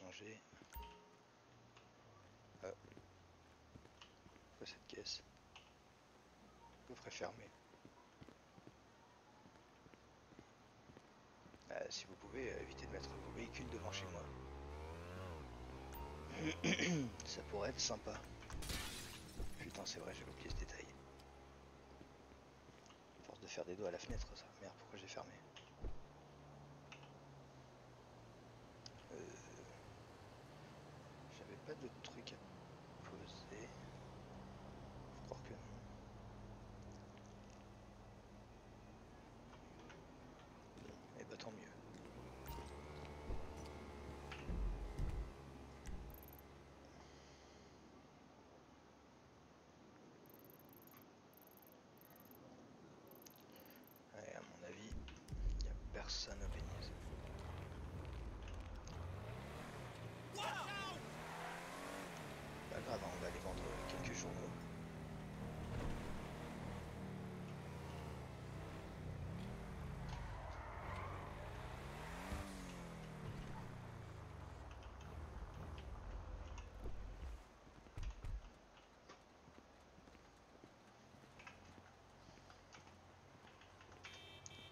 changer. Quoi cette caisse? Coffre est fermé. Si vous pouvez, évitez de mettre vos véhicules devant chez moi. Ça pourrait être sympa. Putain, c'est vrai, j'ai oublié ce détail. Force de faire des doigts à la fenêtre, ça. Merde, pourquoi j'ai fermé? J'avais pas de truc à poser. Faut croire que non. Et bah tant mieux. Et à mon avis, il n'y a personne au Beniz. Pas grave, hein, on va aller vendre quelques journaux.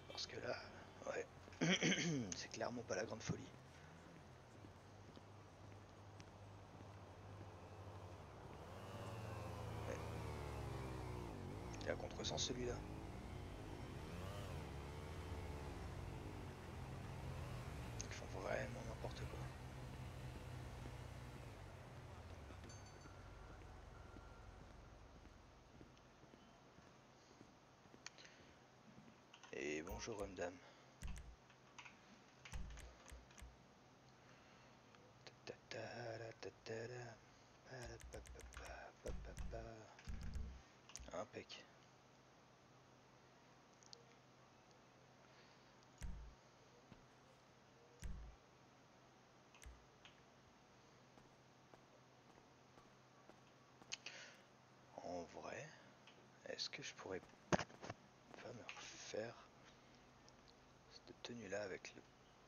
Parce que là, ouais, c'est clairement pas la grande folie. Ouais. Il est à contresens celui-là. Ils font vraiment n'importe quoi. Et bonjour homme dame. Impec. En vrai, est-ce que je pourrais pas me refaire cette tenue là avec le...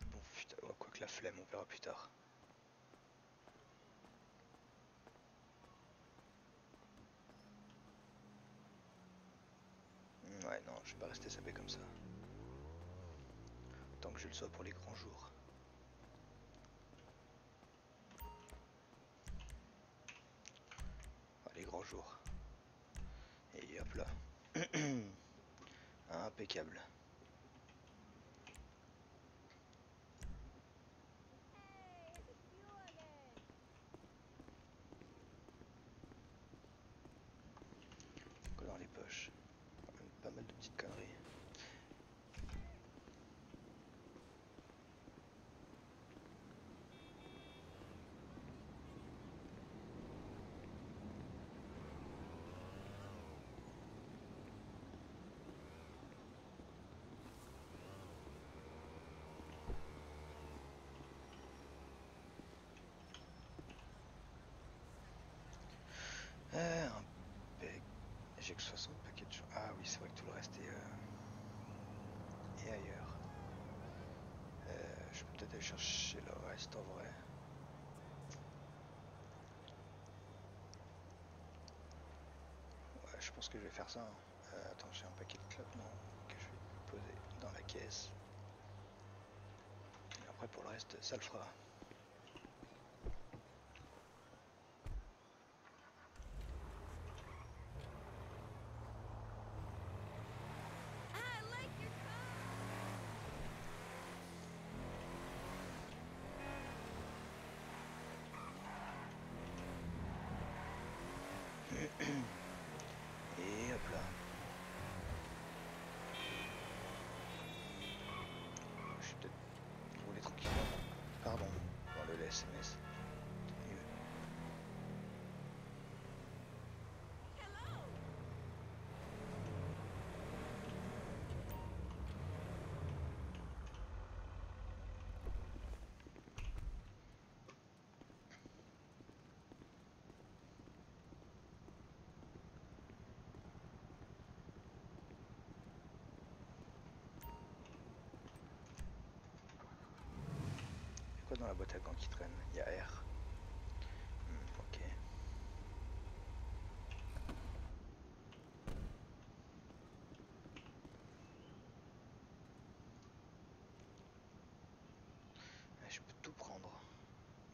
Bon putain, oh, quoi que la flemme, on verra plus tard. Ouais non, je vais pas rester sapé comme ça. Tant que je le sois pour les grands jours. Enfin, les grands jours. Et hop là. Impeccable. Quoi dans les poches? Quand même pas mal de petites conneries. Un pec. J'ai que 60 paquets de choses. Ah oui, c'est vrai que tout le reste est ailleurs. Je peux peut-être aller chercher le reste en vrai. Ouais, je pense que je vais faire ça. Hein. Attends, j'ai un paquet de clopes, non, que je vais poser dans la caisse. Et après, pour le reste, ça le fera. Et hop là. Je vais peut-être rouler tranquillement. Pardon, dans le SMS. Mieux. Quoi dans la la boîte à gants qui traîne. Il y a R. Ok. Je peux tout prendre.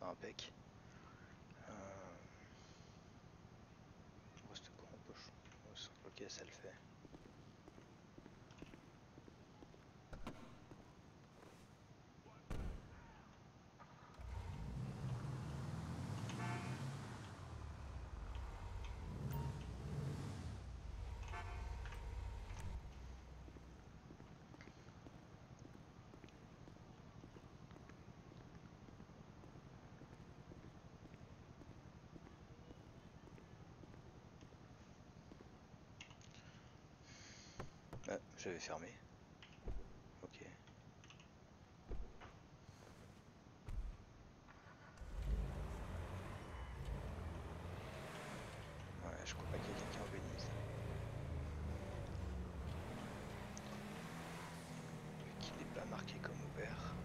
Impec. Reste quoi en poche? Ok, ça le fait. Ah, j'avais fermé. Ok. Ouais, je crois pas qu'il y ait quelqu'un au Venise. Vu qu'il n'est pas marqué comme ouvert.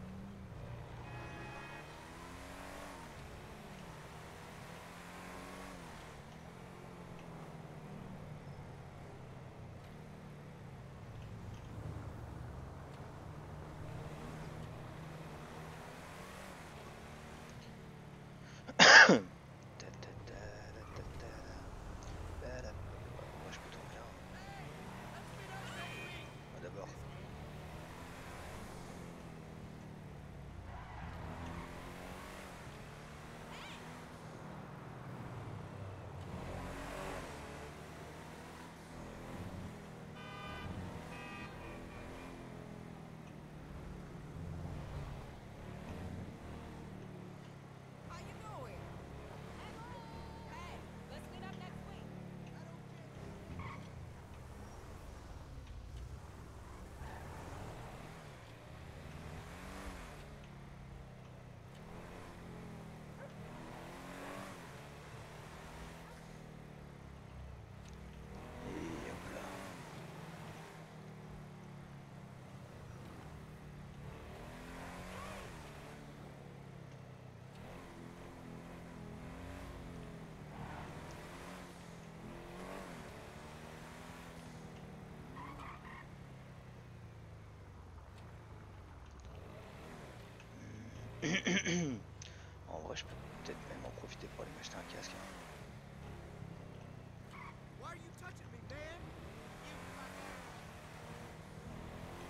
Moi je peux tourner là. D'abord. Et hop là. En vrai, je peux peut-être même en profiter pour aller m'acheter un casque.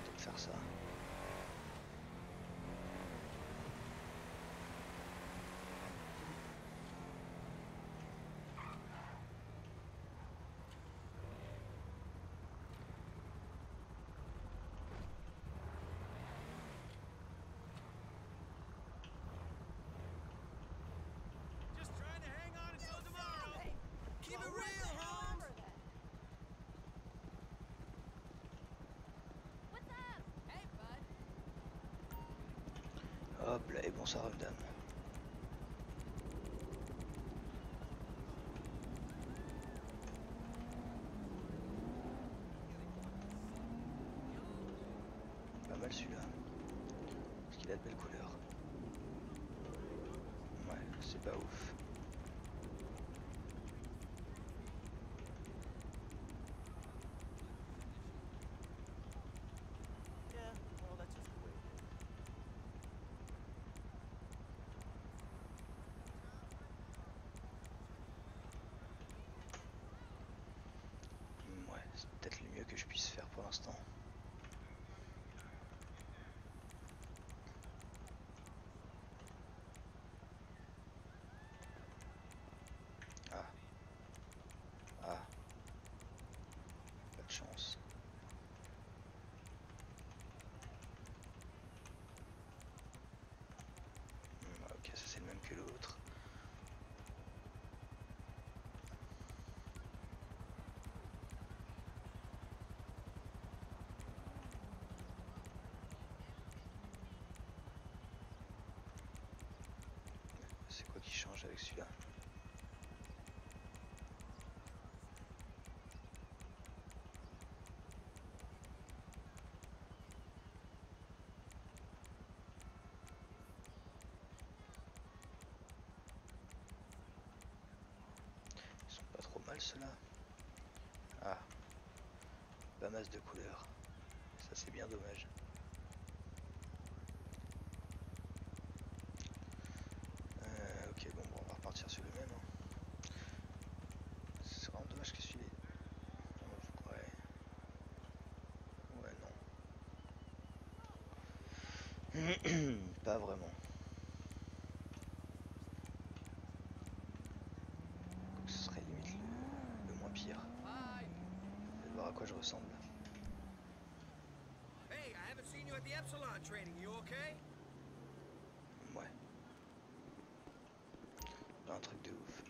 Peut-être faire ça. Hop là, et bonsoir madame. Pas mal celui-là. Parce qu'il a de belles couleurs. Ouais, c'est pas ouf. Ouais, c'est peut-être le mieux que je puisse faire pour l'instant. Ah, ah, pas de chance. Ok, ça c'est le même que l'autre. C'est quoi qui change avec celui-là? cela. Ah, pas masse de couleurs. Ça c'est bien dommage. Ok, bon, on va repartir sur le même. Hein. C'est vraiment dommage que celui-là. Ouais. Ouais, non. Pas vraiment. Donc ce serait limite le moins pire. Je vais voir à quoi je ressemble. Hey, I haven't seen you at the Epsilon training. You okay? Ouais. Pas un truc de ouf.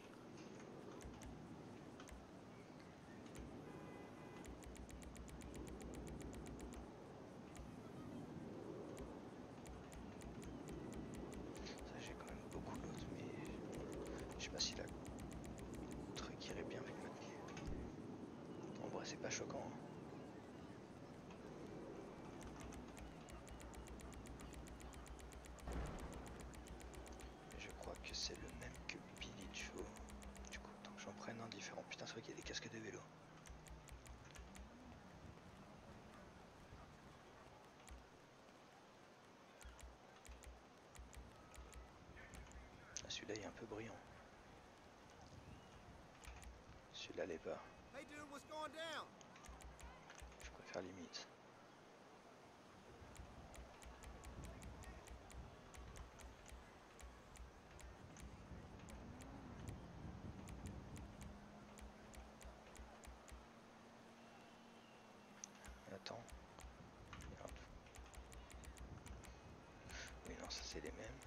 Ça j'ai quand même beaucoup l'autre, mais je sais pas si la truc irait bien avec ma tenue. En vrai c'est pas choquant. Hein. Je crois que c'est le même que Billy Joe. Du coup, tant que j'en prenne un différent. Putain, c'est vrai qu'il y a des casques de vélo. Ah, celui-là est un peu brillant. Celui-là l'est pas. Hey, dude, what's going down? Je préfère limite. Attends. Merde. Oui, non, ça c'est les mêmes.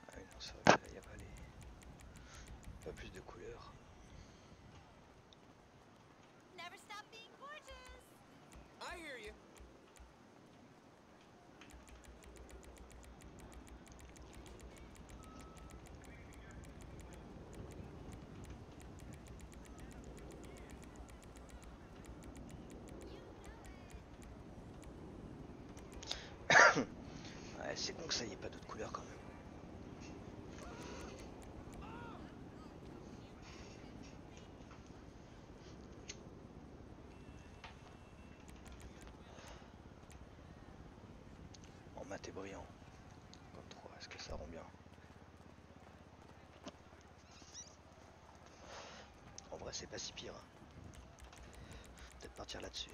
Ah oui, non, c'est vrai que là, il n'y a pas plus de couleurs. Never stop being gorgeous. I hear you. Ouais, c'est con que ça y ait pas d'autres couleurs quand même. En mat et brillant. 53, est-ce que ça rend bien? En vrai, c'est pas si pire. Peut-être partir là-dessus.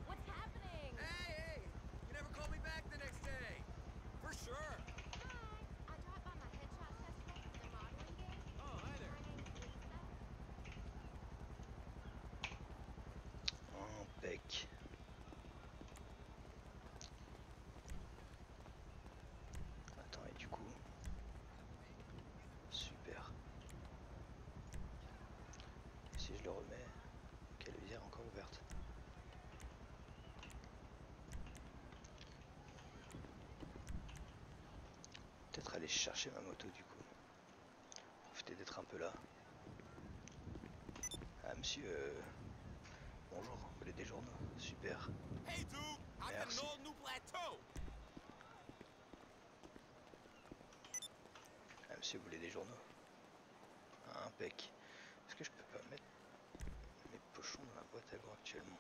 What's happening? Hey, you never call me back the next day. For sure. Hi. I dropped by my headshot test prep for the modeling game. Oh, hi there. My name's Lisa. Impec. Attends, et du coup... Super. Et si je le remets... Ok, la visière est encore ouverte. Peut-être aller chercher ma moto du coup. Profiter d'être un peu là. Ah monsieur, bonjour, vous voulez des journaux? Super, Hey, dude, I got an merci. all new plateau. Ah monsieur, vous voulez des journaux? Ah, impec. Est-ce que je peux pas mettre mes pochons dans la boîte à gants actuellement?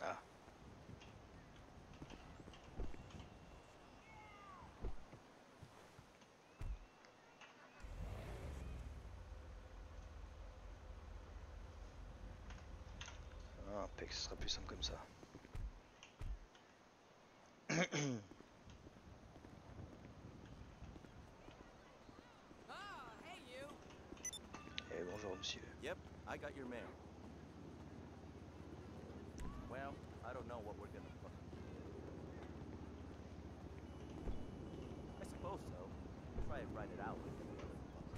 Ah. Ah, impec, ce sera plus simple comme ça. Ah, hey, you. Eh bonjour monsieur. Yep, I got your mail. Well, I don't know what we're gonna put. I suppose so. Try and write it out like any other fucker.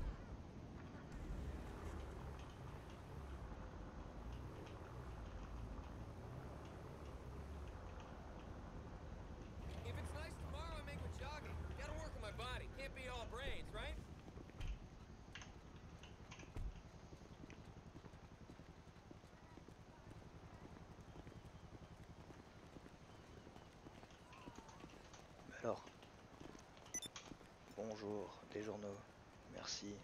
Bonjour, des journaux. Merci.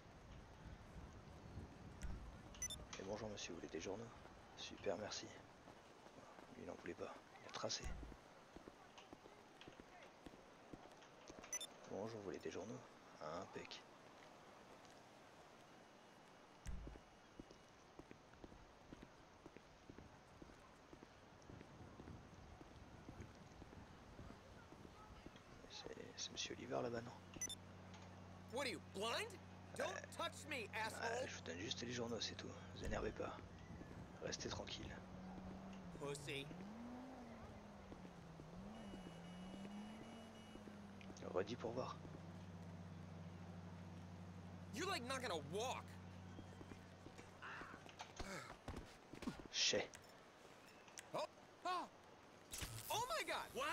Et bonjour monsieur, vous voulez des journaux? Super, merci. Lui n'en voulait pas, il a tracé. Bonjour, vous voulez des journaux? Impec. C'est monsieur Oliver là-bas, non? What are you, blind? Don't touch me, asshole! Je vous donne juste les journaux, c'est tout. Vous énervez pas. Restez tranquille. Pussy. Redis pour voir. You're like not gonna walk. Chais. Oh, oh, oh my God! Wow!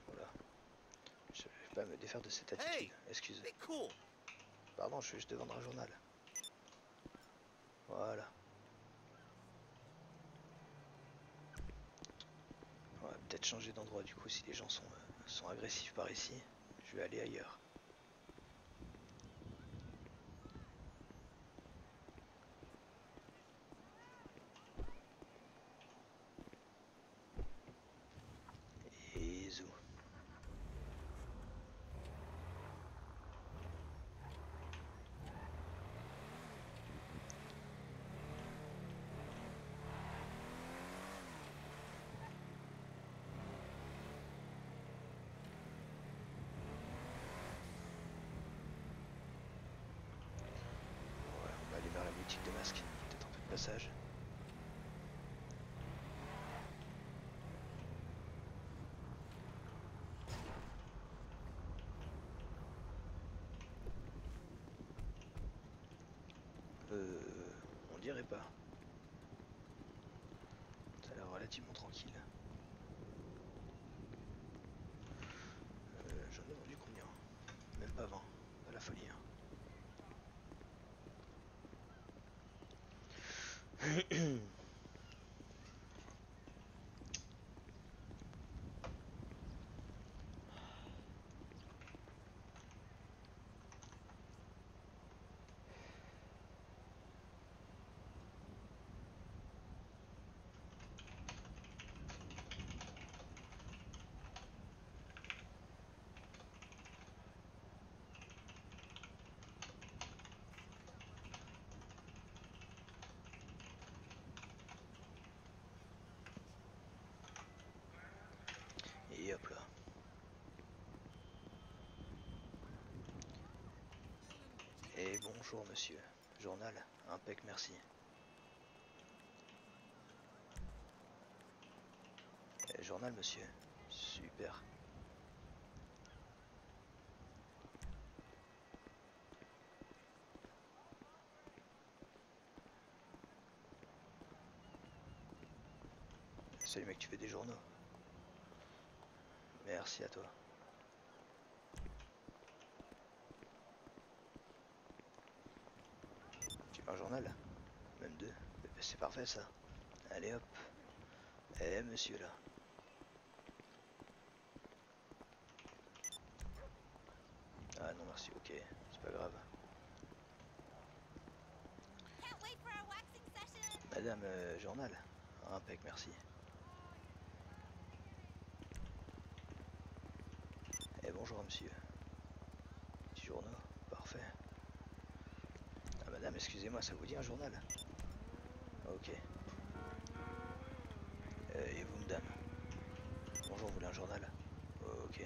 Voilà. Je vais pas me défaire de cette attitude. Hey! Excusez. Be cool. Pardon, je suis juste de vendre un journal. Voilà. On va peut-être changer d'endroit du coup si les gens sont agressifs par ici. Je vais aller ailleurs. Et zou. Ouais, on va aller vers la boutique de masques. Peut-être un peu de passage. On dirait pas. Ça a l'air relativement tranquille. J'en ai vendu combien? Même pas 20. Pas la folie. Hein. Et hop là. Et bonjour monsieur. Journal, impec, merci. Journal monsieur. Super. Salut mec, tu fais des journaux? Merci à toi. Tu veux un journal? Même deux. C'est parfait ça. Allez hop. Eh monsieur là. Ah non merci, ok. C'est pas grave. Can't wait for our waxing session. Madame, journal. Impec, merci. Eh bonjour monsieur. Petit journaux, parfait. Ah madame, excusez-moi, ça vous dit un journal? Ok. Et vous madame? Bonjour, vous voulez un journal? Ok.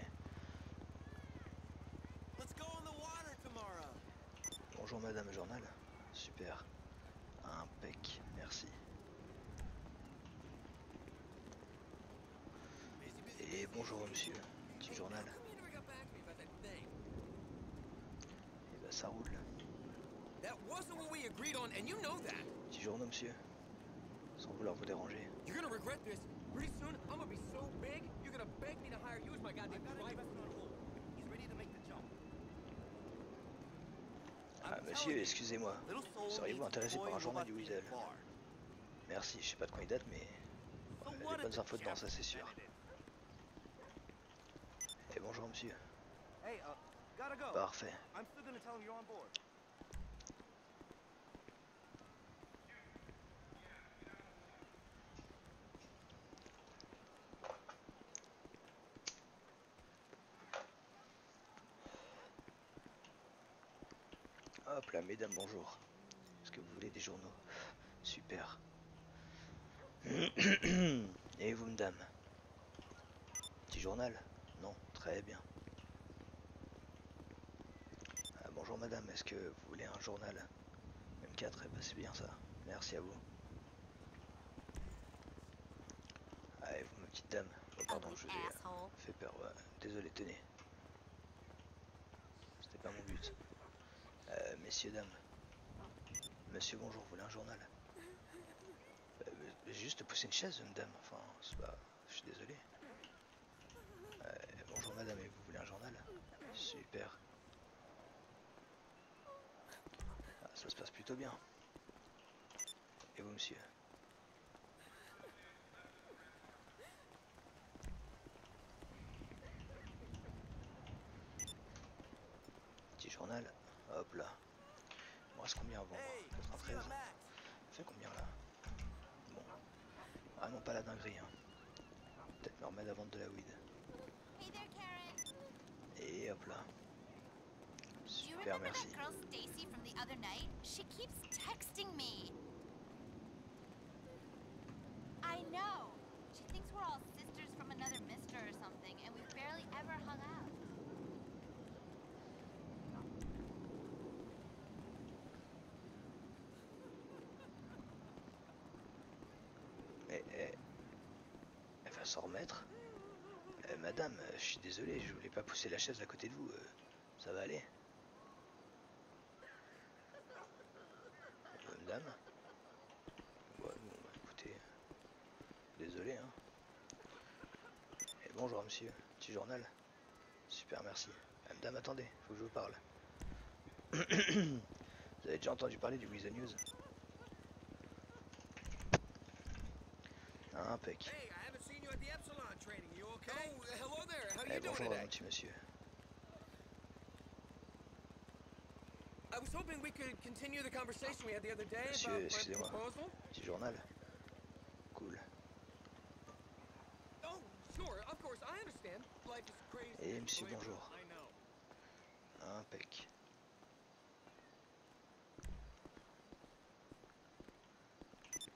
Let's go on the water tomorrow. Bonjour madame, journal. Super. Impec, merci. Et bonjour monsieur. Petit journal. How come you never got back to me about that thing? Et bah ça roule. That wasn't what we agreed on, and you know that. Petit journaux monsieur. Sans vouloir vous déranger. You're gonna regret this. Pretty soon, I'm gonna be so big, you're gonna beg me to hire you as my goddamn driver. He's ready to make the jump. Ah Monsieur, excusez-moi. Little soul Seriez-vous needs intéressé par toy un journal robot du Weasel? bar. Merci, je sais pas de quand il date, mais So les what if bonnes the infos dedans, ça Japs c'est sûr. invented it? Et bonjour monsieur. Hey, gotta go. Parfait. I'm still gonna tell him you're on board. Hop là, mesdames, bonjour. Est-ce que vous voulez des journaux? Super. Et vous, madame? Petit journal? Non, très bien. Ah, bonjour madame, est-ce que vous voulez un journal? M4, eh ben, c'est bien ça. Merci à vous. Ah, et vous, ma petite dame? Oh, pardon, je vous ai Asshole. fait peur. Ouais. Désolé, tenez. C'était pas mon but. Messieurs, dames. Monsieur, bonjour, vous voulez un journal? J'ai juste poussé une chaise, madame. Enfin, c'est pas... Je suis désolé. Bonjour madame, et vous voulez un journal? Super. Ah, ça se passe plutôt bien. Et vous, monsieur? Petit journal. Hop là. Il me reste combien à vendre? Hey, 93. see you, Max. Ça fait combien là? Bon. Ah non, pas la dinguerie. Hein. Peut-être me remettre à vendre de la weed. Hey there, Karen. Et hop là. Do you Super, remember merci. that girl Stacy from the other night? She keeps texting me. I know. She thinks we're all sisters from another mister or something, and we've barely ever hung out. Mais elle va s'en remettre. Madame, je suis désolé, je voulais pas pousser la chaise à côté de vous. Ça va aller? Madame? Ouais, bon, bah, écoutez. Désolé, hein. Et bonjour, monsieur. Petit journal. Super, merci. Madame, attendez, faut que je vous parle. Vous avez déjà entendu parler du Weasel News? Impec. Hey, I haven't seen you at the Epsilon training. You okay? Oh, hello there. How you doing Bonjour, today? mon petit monsieur. I was hoping we could continue the conversation we had the other day Monsieur, about my excusez-moi. proposal. Petit journal. Cool. Oh, sure, of course, I understand. Life is crazy. Et monsieur, Believe me, bonjour. I know. Impec.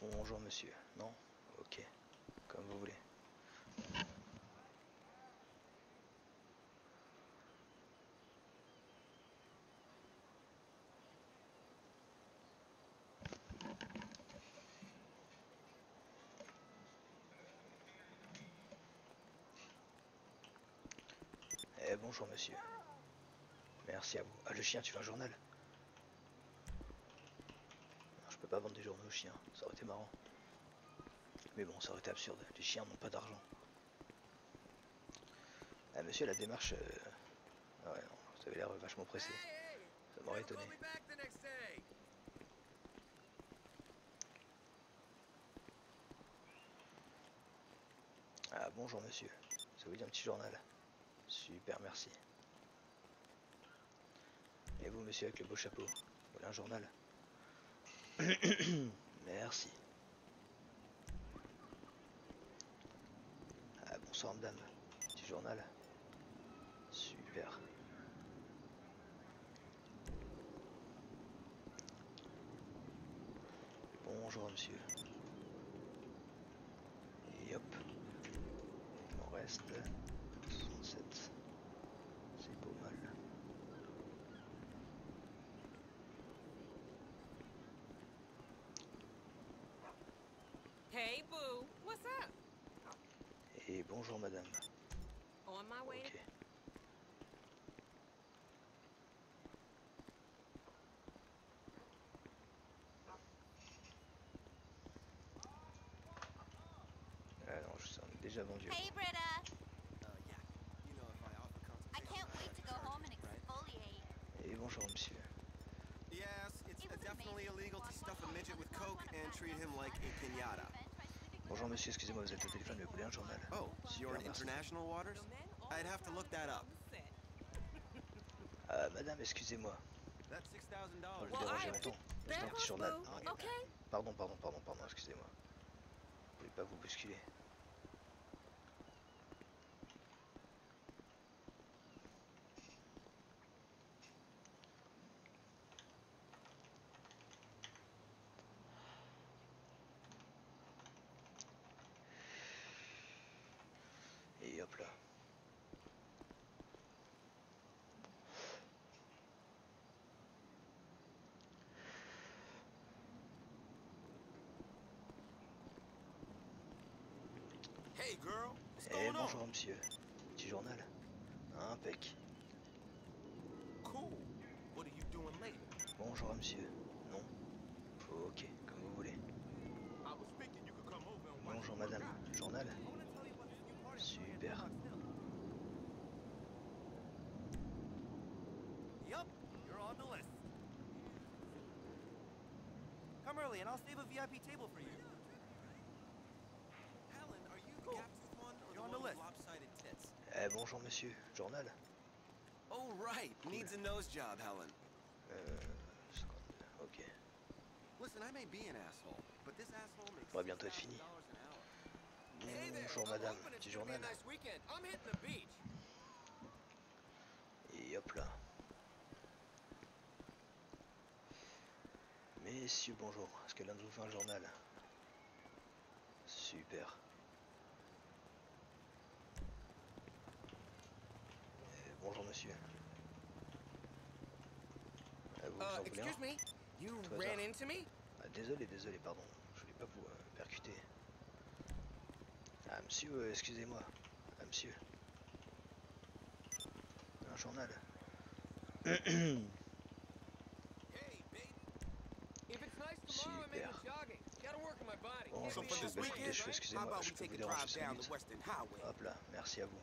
Bonjour, monsieur. Non? Ok. Comme vous voulez. Bonjour, monsieur. Merci à vous. Ah, le chien, tu veux un journal? Non, je peux pas vendre des journaux aux chiens. Ça aurait été marrant. Mais bon, ça aurait été absurde. Les chiens n'ont pas d'argent. Ah, monsieur, la démarche... Ah ouais, non, vous avez l'air vachement pressé. Hey, hey! Ça m'aurait Never étonné. call me back the next day. Ah, bonjour, monsieur. Ça vous dit un petit journal? Super, merci. Et vous, monsieur, avec le beau chapeau? Vous voulez un journal? Merci. Ah, bonsoir, madame. Petit journal? Super. Bonjour, monsieur. Et hop. Il m'en reste 67. C'est pas mal. Hey, boo. What's up? Et bonjour, madame. On my way Ok. Ah non, je s'en ai déjà vendu. Hey, Britta. Yeah. You know, if I offer I consultation, can't wait to go charge home and me, right? exfoliate. Et bonjour, monsieur. Yeah, definitely illegal to stuff a midget with coke and treat him like a piñata. Bonjour monsieur, excusez-moi, vous êtes au téléphone, mais vous voulez un journal? Oh, you're Super, in merci. international waters? The men all I'd have to look that up. on the set. Madame, excusez-moi. That's $6,000. Vous Well, dérangez I- longtemps. Back Un petit off, journal. boo. Ah, Okay? pardon, excusez-moi. Je voulais pas vous bousculer. Et hop là. Hey, girl. What's Eh going bonjour on? monsieur. Petit journal. Impec. Cool. What are you doing later? Bonjour monsieur. Non. Ok, comme vous voulez. I was thinking you could come over and watch Bonjour me work madame. out. Journal. I want to tell you about this new party I'm throwing at Super. Denmark Still. Yup, you're on the list. Come early and I'll save a VIP table for you. Helen, are you the gap-toothed one or You're on the the one with list. lopsided tits? Eh bonjour monsieur. Journal. Oh, right. Needs a nose job, Helen. 52. Ok. Listen, I may be an asshole, but this asshole makes On va bientôt être $6,000 fini. an hour. Hey there. Bonjour I'm madame. hoping it's Petit gonna be a journal. nice weekend. I'm hitting the beach. Et hop là. Messieurs, bonjour. Est-ce que l'un de vous fait un journal? Super. Bonjour monsieur. Vous vous en voulez un? Excuse me. You Tout ran hasard. into me? Désolé, pardon. Je voulais pas vous percuter. Ah monsieur, excusez-moi. Ah monsieur. Un journal. Hey, baby. If it's nice tomorrow, I'm Super. into jogging. Gotta work on my body. Bonjour Can't be monsieur, all belle weekend, coupe des cheveux, right? excusez-moi. Je peux vous déranger 5 minutes. Western Highway, Hop là, merci à vous.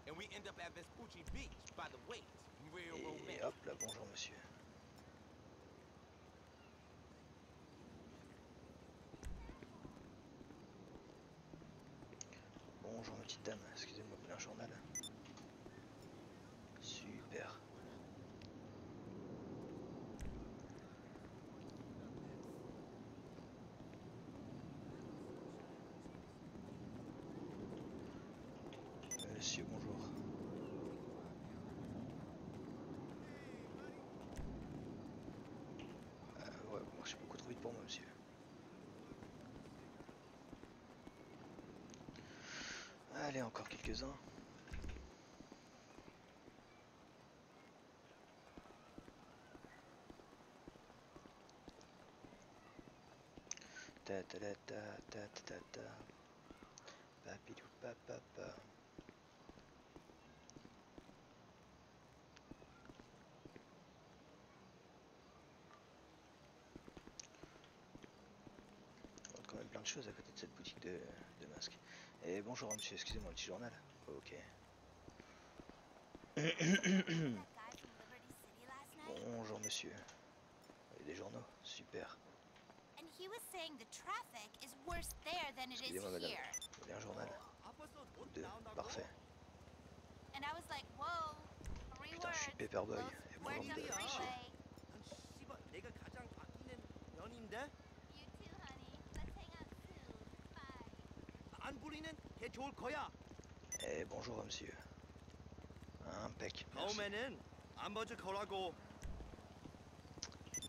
and we end up at Vespucci Beach by the waves. Real Et romantic. hop là, bonjour monsieur. Bonjour ma petite dame, excusez-moi, vous voulez un journal? Super. Monsieur, bonjour. Ouais, vous marchez beaucoup trop vite pour moi, monsieur. Allez, encore quelques-uns. Ta ta ta ta ta ta ta ta. Papidou pa pa pa. On a quand même plein de choses à côté de cette boutique de masques. Et bonjour monsieur, excusez-moi, un petit journal. Ok. That guy from Liberty City last night? Bonjour monsieur. Et des journaux, super. And he was saying the traffic is worse there than it is Excusez-moi madame, here. vous voulez un journal? 아팠어, 돈 2, 나온다고? parfait. And I was like, whoa, 3 Putain, je suis words. Paperboy. Those Et words bonjour on the monsieur. freeway. 난 씨발 내가 가장 아끼는 연인데 You too, honey. Let's hang out soon. Bye. 안 부리는 게 좋을 거야. Et bonjour monsieur. Impec, merci. 다음에는 안 먼저 거라고.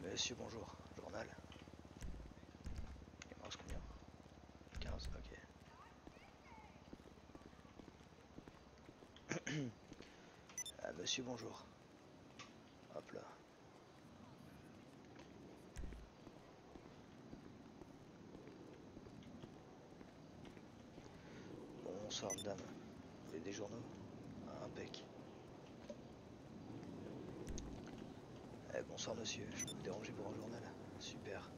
Monsieur, bonjour. Journal. Il me reste combien? 15, ok. Ah, monsieur, bonjour. Hop là. Bonsoir, madame. Vous voulez des journaux? Impec. Bonsoir, monsieur. Je peux vous déranger pour un journal? Super.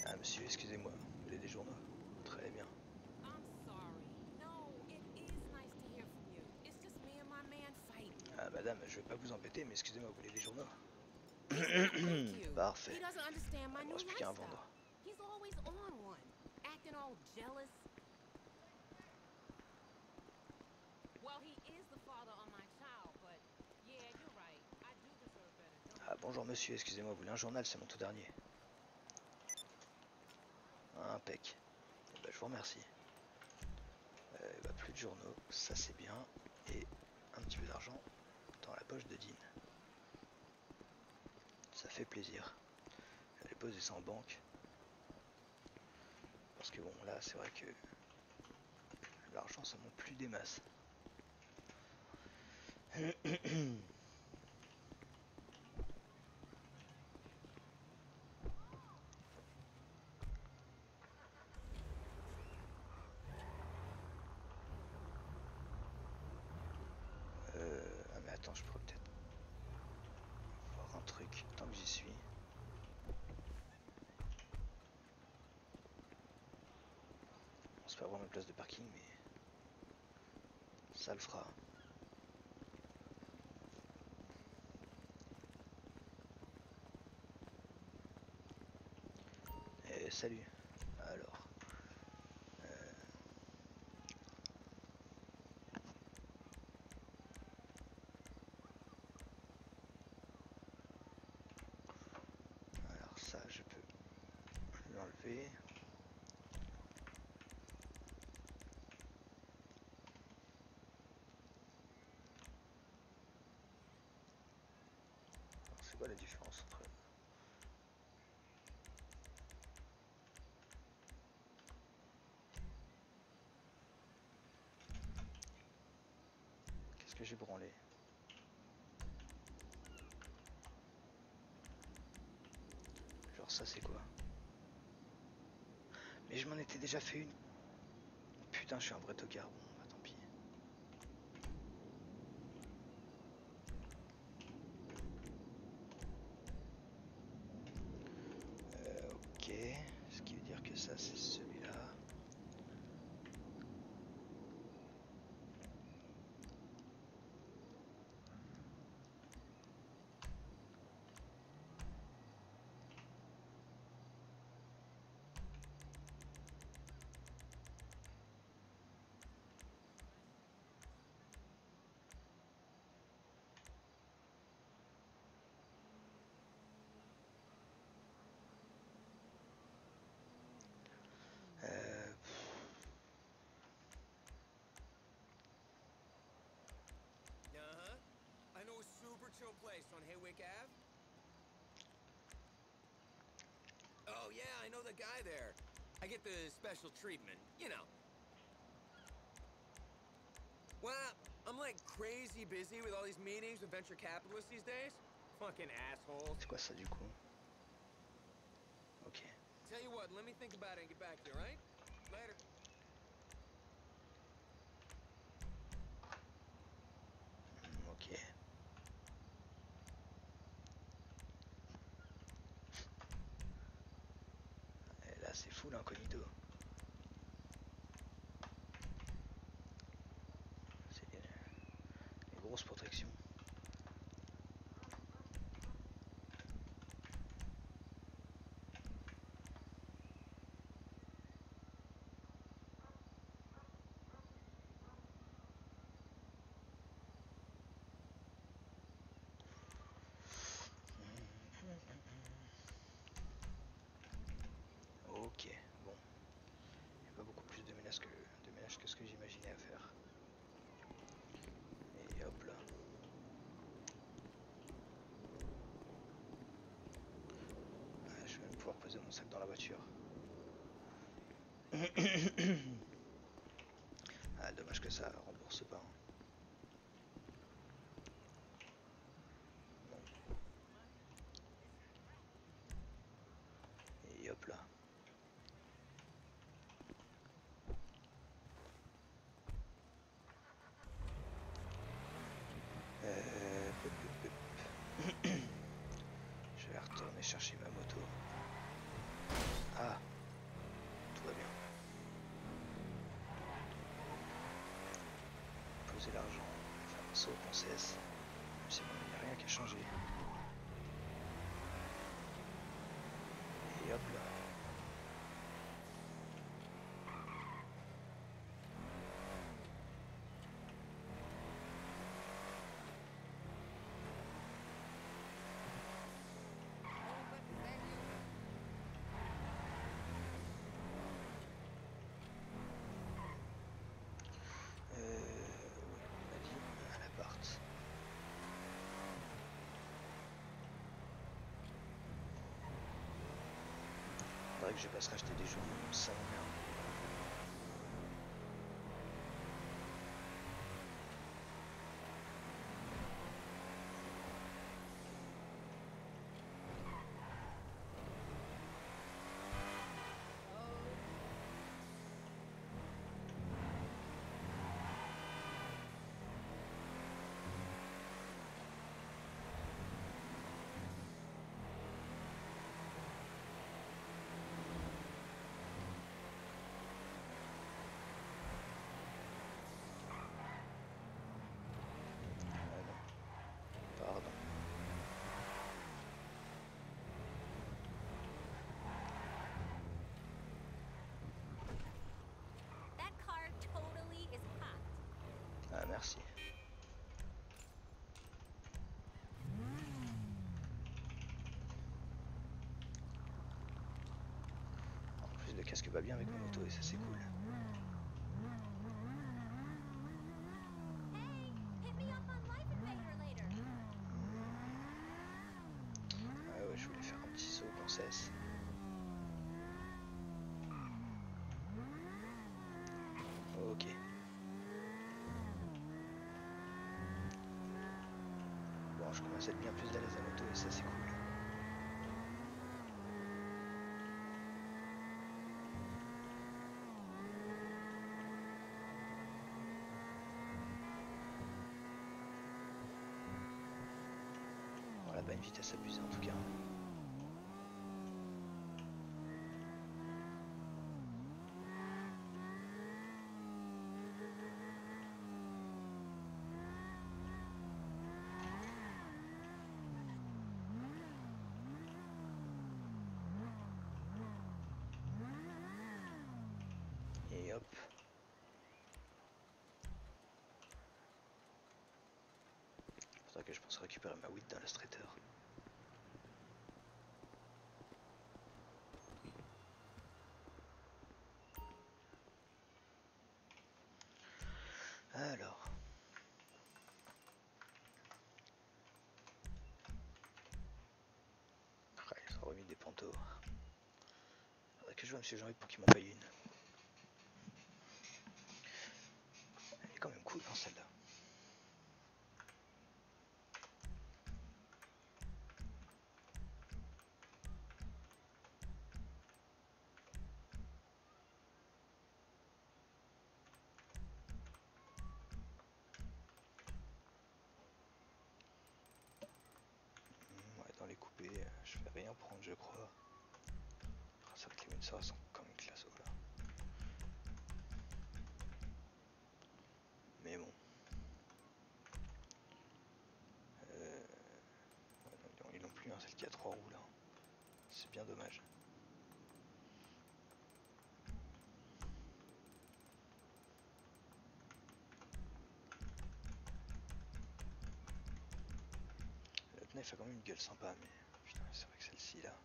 Ah, monsieur, excusez-moi. Vous voulez des journaux? Très bien. I'm sorry. No, it is nice to hear from you. It's just me and my man fighting. Ah, madame, je vais pas vous embêter, mais excusez-moi, vous voulez des journaux? Thank you. Parfait. He doesn't understand my Il me new reste plus qu'à un lifestyle. vendre. He's always on one, acting all jealous. Well, he is the father of my child, but yeah, you're right. I do deserve better, don't Ah bonjour monsieur, excusez-moi, vous voulez un journal, c'est mon tout dernier. Impec. Eh ben, je vous remercie. Plus de journaux, ça c'est bien. Et un petit peu d'argent dans la poche de Dean. Ça fait plaisir. J'allais poser ça en banque. Parce que bon, là c'est vrai que l'argent ça monte plus des masses. Ah mais attends, je pourrais peut-être voir un truc tant que j'y suis. Bon, c'est pas vraiment une place de parking, mais ça le fera. Salut. Alors. Alors ça, je peux l'enlever. C'est quoi la différence entre... Qu'est-ce que j'ai branlé? Genre ça c'est quoi? Mais je m'en étais déjà fait une. Putain, je suis un vrai tocard. Bon, bah tant pis. Ok. Ce qui veut dire que ça c'est celui-là. Uh-huh. I know a super chill place on Haywick Ave. Oh, yeah, I know the guy there. I get the special treatment, you know. Well, I'm like crazy busy with all these meetings with venture capitalists these days. Fucking assholes. C'est quoi ça du coup? Ok. Tell you what, let me think about it and get back to you, right? Later. Ok. Et là c'est full incognito. C'est les grosses protections. Ok, bon. Il n'y a pas beaucoup plus de ménage que ce que j'imaginais à faire. Et hop là. Ah, je vais même pouvoir poser mon sac dans la voiture. Ah, dommage que ça rembourse pas. Hein. Bon. Et hop là. Je vais retourner chercher ma moto. Ah, tout va bien. Poser l'argent, faire un saut en cesse. C'est bon, il n'y a rien qui a changé. Et hop là. On a dit à l'appart. Faudrait que je passe racheter des journaux, ça m'emmerde. Pardon. That car totally is hot. Ah merci. En plus le casque va bien avec ma moto et ça c'est cool. Hey, hit me up on Life Invader later. Ah ouais, je voulais faire un petit saut qu'on cesse. Ok. Bon, je commence à être bien plus à l'aise à moto et ça c'est cool. Voilà, pas une vitesse abusée en tout cas. Et hop. Faudra que je pense récupérer ma weed dans la streeter. Alors. Ah, ils ont remis des pantos. Faudrait que je vois M. Jean-Luc pour qu'il m'en paye une. Elle est quand même cool dans celle-là. Ouais, dans les coupés, je vais rien prendre, je crois. Ah, ça va que les Windsor sont quand même classe là. Mais bon. Ouais, non, ils n'ont plus celle qui a 3 roues là. C'est bien dommage. Le pneu fait quand même une gueule sympa, mais putain, c'est vrai que celle-ci là.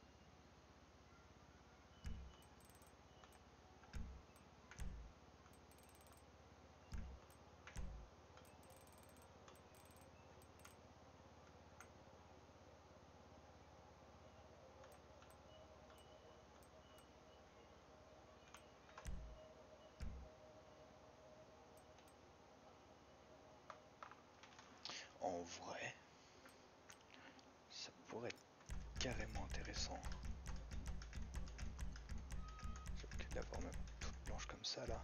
En vrai, ça pourrait être carrément intéressant. Sauf que d'avoir même toute blanche comme ça là.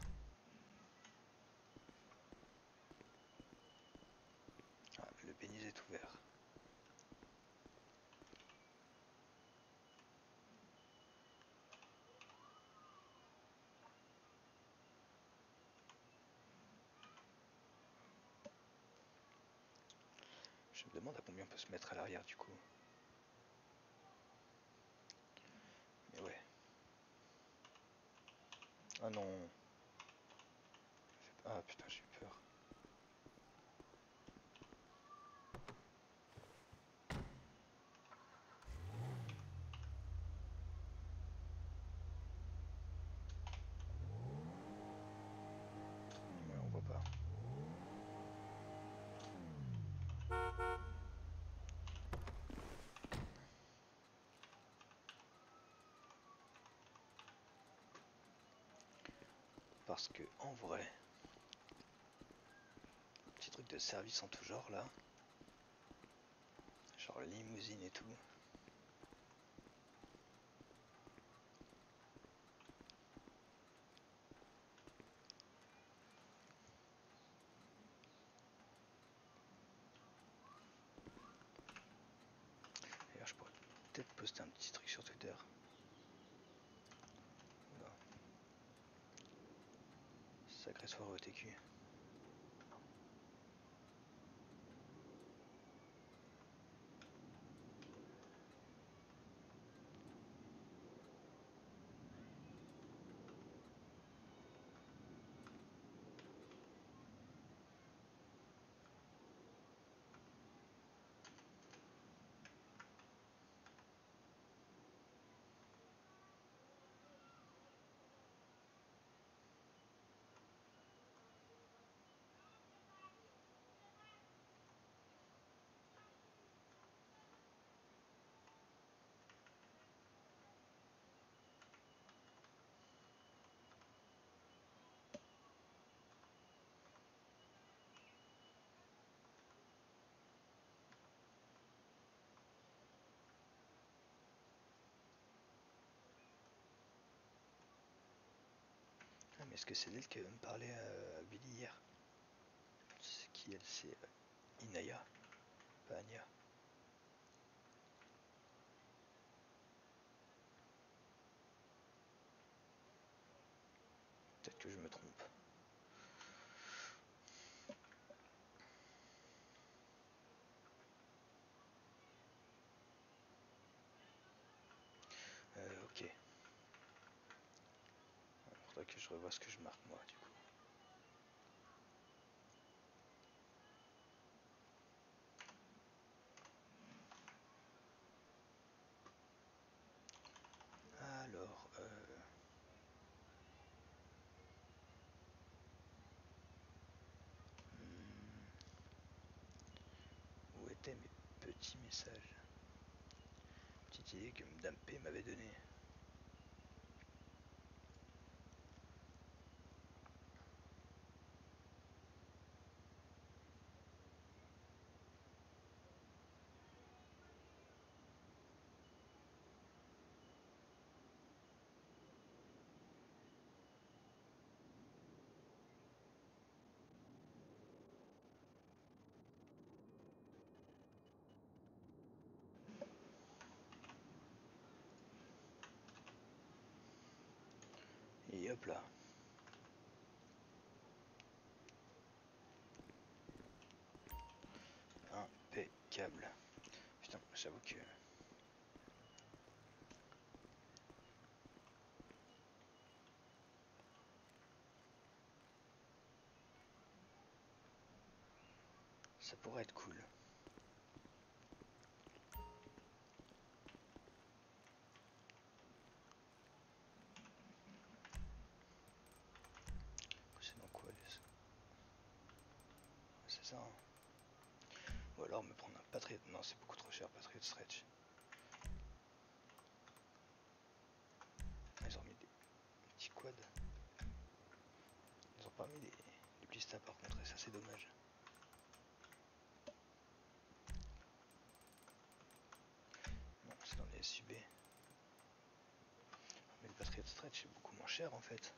Ah, le pénis est ouvert. Je vais me demande à combien on peut se mettre à l'arrière du coup. Mais ouais. Ah non. Ah putain, j'ai eu peur. Ouais, on voit pas. Parce que en vrai, petit truc de service en tout genre là, genre limousine et tout. D'ailleurs, je pourrais peut-être poster un petit truc sur Twitter. Oula. Sacrée soirée au TQ. Ah, mais est-ce que c'est d'elle qui me parlait à Billy hier? C'est qui elle? C'est Inaya, pas Anya. Peut-être que je me trompe. Ok. Il faudrait que je revoie ce que je marque moi du coup. Alors, où étaient mes petits messages? Petite idée que Madame P m'avait donnée. Et hop là. Impeccable. Putain, j'avoue que... ça pourrait être cool. C'est dans quoi les... C'est ça hein. Ou alors me prendre un Patriot... Non, c'est beaucoup trop cher, Patriot Stretch. Ils ont mis des petits quads. Ils ont pas mis des blisters par contre, et ça c'est dommage. Non, c'est dans les SUB. Mais le Patriot Stretch est beaucoup moins cher en fait.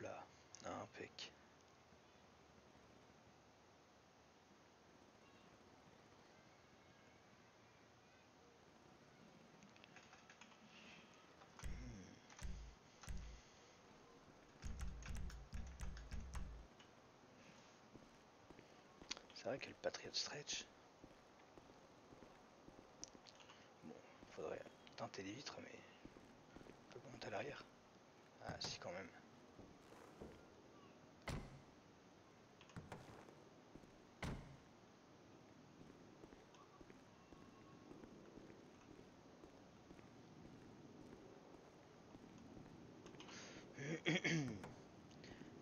là, impec. C'est vrai que le Patriot Stretch. Bon, faudrait teinter les vitres, mais on peut pas monter à l'arrière. Ah si quand même.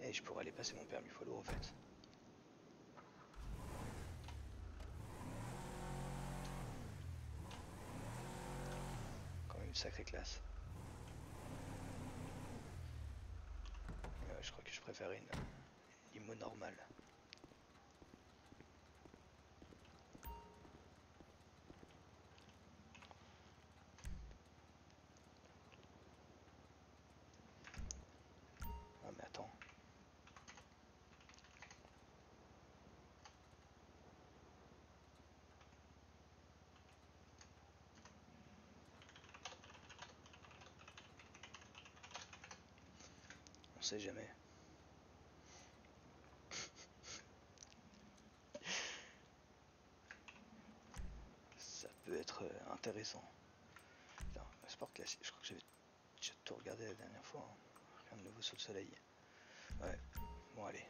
Et je pourrais aller passer mon permis poids lourd en fait. Quand même une sacrée classe. Je crois que je préfère une limo normale. Ah mais attends. On sait jamais. Ça peut être intéressant. Putain, sport classique, je crois que j'avais déjà tout regardé la dernière fois. Hein. Rien de nouveau sous le soleil. Ouais, bon allez.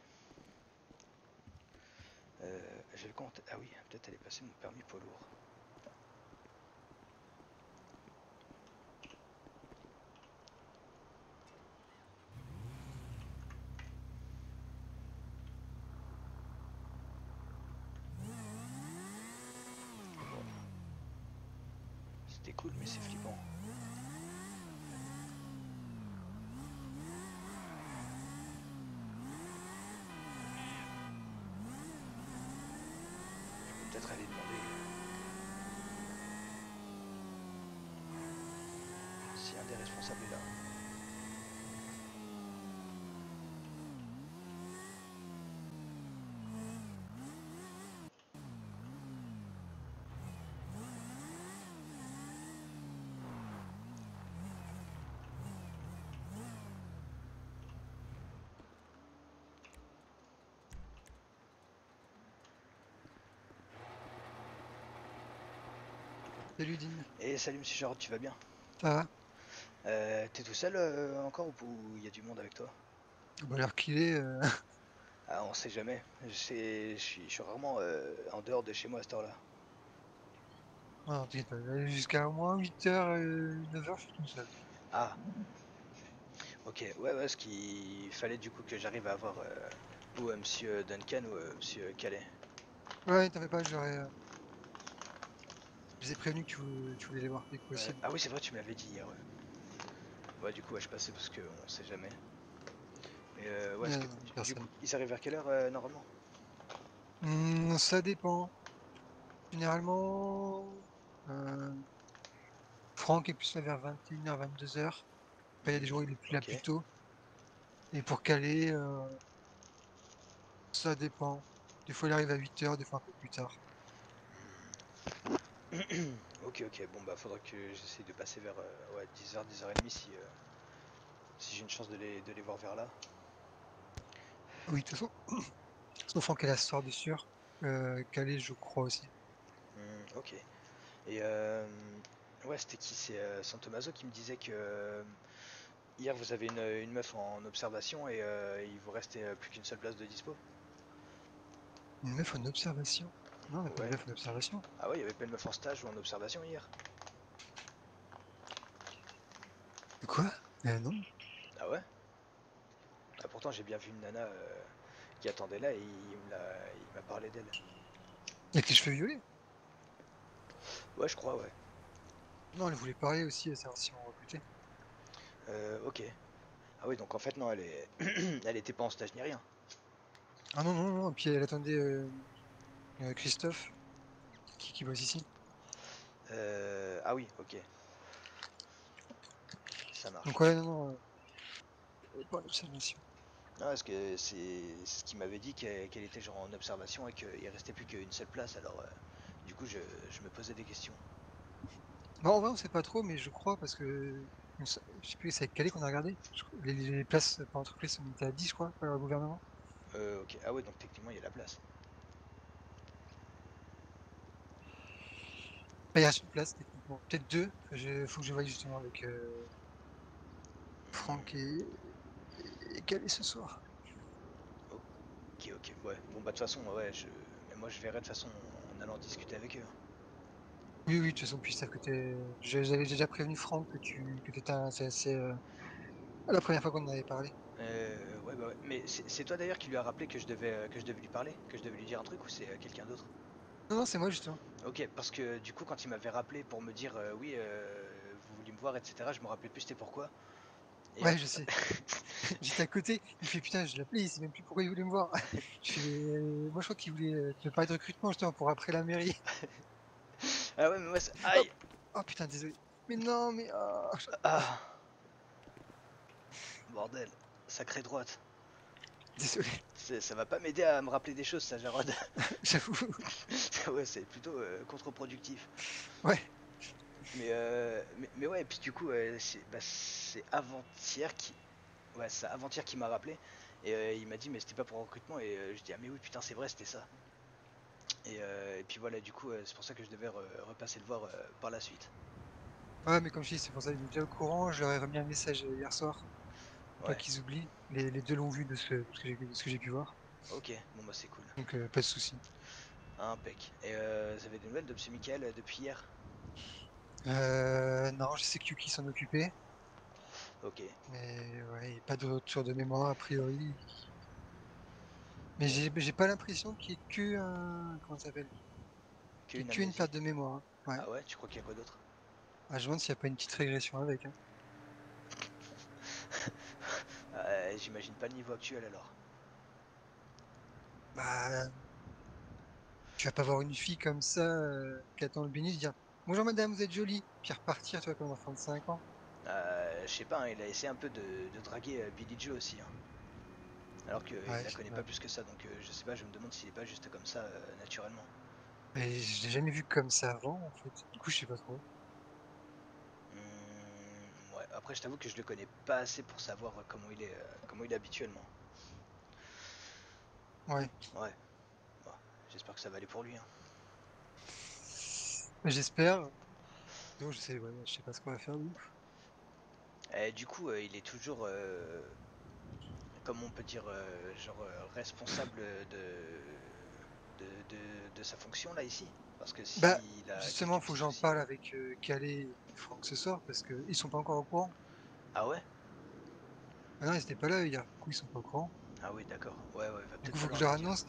J'avais compté. Ah oui, peut-être aller passer mon permis poids lourd. Bon. C'était cool, mais c'est flippant. Peut-être aller demander si un des responsables est là. Salut Dean, Et salut Monsieur Jarod, tu vas bien? ça va? T'es tout seul encore ou il y a du monde avec toi? Bah, l'heure qu'il est, Ah, on sait jamais. Je suis rarement en dehors de chez moi à cette heure-là. non, t'inquiète pas, jusqu'à au moins 8h, 9h, je suis tout seul. Ah, ok. Ouais, ouais, ce qu'il fallait du coup que j'arrive à avoir ou Monsieur Duncan ou Monsieur Calais. Ouais, t'en fais pas, je les ai prévenus que tu voulais les voir dès que possible. Ah oui, c'est vrai, tu me l'avais dit hier. Ouais, ouais du coup, ouais, je passais parce que on sait jamais. Mais ouais, Non, du coup, personne. ils arrivent vers quelle heure normalement? Ça dépend. Généralement, euh, Franck est plus là vers 21h, 22h. Après, il y a des jours où il est plus là Ok. plus tôt. Et pour caler, ça dépend. Des fois, il arrive à 8h, des fois un peu plus tard. Ok, ok. Bon, bah, faudra que j'essaye de passer vers ouais, 10h, 10h30 si j'ai une chance de les voir vers là. Oui, de toute façon, sauf Franck est là ce soir de sûr. Calais, je crois aussi. Ok. Et ouais, c'était qui? C'est San Tommaso qui me disait que hier vous avez une meuf en observation et il vous restait plus qu'une seule place de dispo. Une meuf en observation? Non, on n'a pas de Ouais. meuf en observation. Ah ouais, il y avait pas une meuf en stage ou en observation hier? De quoi? Non. Ah ouais? Ah, pourtant j'ai bien vu une nana qui attendait là et il m'a parlé d'elle. Avec les cheveux violets? Ouais, je crois, ouais. Non, elle voulait parler aussi à savoir si on recrutait. Ok. Ah oui, donc en fait non, elle était pas en stage ni rien. Ah non, non, non, et puis elle attendait Christophe, qui bosse ici. Ah oui, ok, ça Donc marche. ouais, non, non, pas en observation. Non, parce que c'est ce qu'il m'avait dit qu'elle était genre en observation et qu'il restait plus qu'une seule place. Alors, du coup, je me posais des questions. Bon, en vrai, on sait pas trop, mais je crois parce que je sais plus, c'est avec Calais qu'on a regardé. Les places par entreprise sont montées à 10, je crois, par le gouvernement. Ok. Ah ouais, donc techniquement, il y a la place. Bah, il reste une place, techniquement. Peut-être deux. Faut que je voie justement avec Franck Hmm, et Calais ce soir. ok, ok. Ouais. Bon, bah, de toute façon, ouais, mais moi, je verrai de toute façon en allant discuter avec eux. Oui, oui, de toute façon, puis ça que j'avais déjà prévenu Franck que t'étais intéressé la première fois qu'on en avait parlé. Ouais, bah ouais. Mais c'est toi d'ailleurs qui lui a rappelé que je devais lui parler, que je devais lui dire un truc ou c'est quelqu'un d'autre? Non, non, c'est moi justement. Ok, parce que du coup, quand il m'avait rappelé pour me dire oui, vous vouliez me voir, etc., je me rappelais plus c'était pourquoi. Et Ouais, hop. je sais. J'étais à côté. Il fait putain, je l'appelais, il sait même plus pourquoi il voulait me voir. Je fais, moi, je crois qu'il voulait me parler de recrutement justement pour après la mairie. Ah ouais, mais moi, Hop. aïe! Oh putain, désolé. Mais non, mais Ah! Bordel, sacrée droite. désolé. Ça va pas m'aider à me rappeler des choses, ça, Jarod. J'avoue. Ouais, c'est plutôt contre-productif. Ouais. Mais ouais, et puis du coup, c'est avant-hier qui, ouais, c'est avant-hier qui m'a rappelé. Et il m'a dit, mais c'était pas pour un recrutement. Et je dis, ah mais oui, putain, c'est vrai, c'était ça. Et puis voilà, du coup, c'est pour ça que je devais repasser le voir par la suite. Ouais, mais comme je dis, c'est pour ça qu'il est déjà au courant. Je leur ai remis un message hier soir. Pour pas Ouais, qu'ils oublient. Les deux l'ont vu de ce que j'ai pu voir. ok, bon bah c'est cool. Donc, pas de souci. Impec. Et vous avez des nouvelles de M. Michael depuis hier? Non, je sais que Yuki s'en occupait. Ok, Mais ouais, il n'y a pas de retour de mémoire a priori. Mais bon, j'ai pas l'impression qu'il y ait que un. Comment ça s'appelle? Qu'il y ait qu'une qu'une amnésie. perte de mémoire, hein. Ouais. Ah ouais, tu crois qu'il y a quoi d'autre? Ah, je me demande s'il n'y a pas une petite régression avec, hein. J'imagine pas le niveau actuel alors. Bah, tu vas pas voir une fille comme ça qui attend le béni dire bonjour madame, vous êtes jolie, puis repartir, tu vois, comme un enfant de 5 ans. Je sais pas, hein, il a essayé un peu de draguer Billy Joe aussi, hein. Alors qu'il Ouais, la connaît ouais. pas plus que ça, donc je sais pas, je me demande s'il est pas juste comme ça naturellement. Mais je l'ai jamais vu comme ça avant, en fait. Du coup, je sais pas trop. Ouais, après je t'avoue que je le connais pas assez pour savoir comment il est habituellement. Ouais. Ouais, bon, j'espère que ça va aller pour lui, hein. Mais j'espère. Donc, ouais, je sais pas ce qu'on va faire, nous. Et du coup, il est toujours, comme on peut dire, genre responsable de sa fonction là ici. Parce que Bah, s'il a quelques justement, faut petits que j'en soucis. parle avec Calais et Franck ce soir, parce que ils sont pas encore au courant. Ah ouais? Ah non, ils étaient pas là hier, du coup, ils sont pas au courant. Ah oui, d'accord. Ouais, ouais, va Du coup, peut-être faut que falloir je leur lui dire. annonce,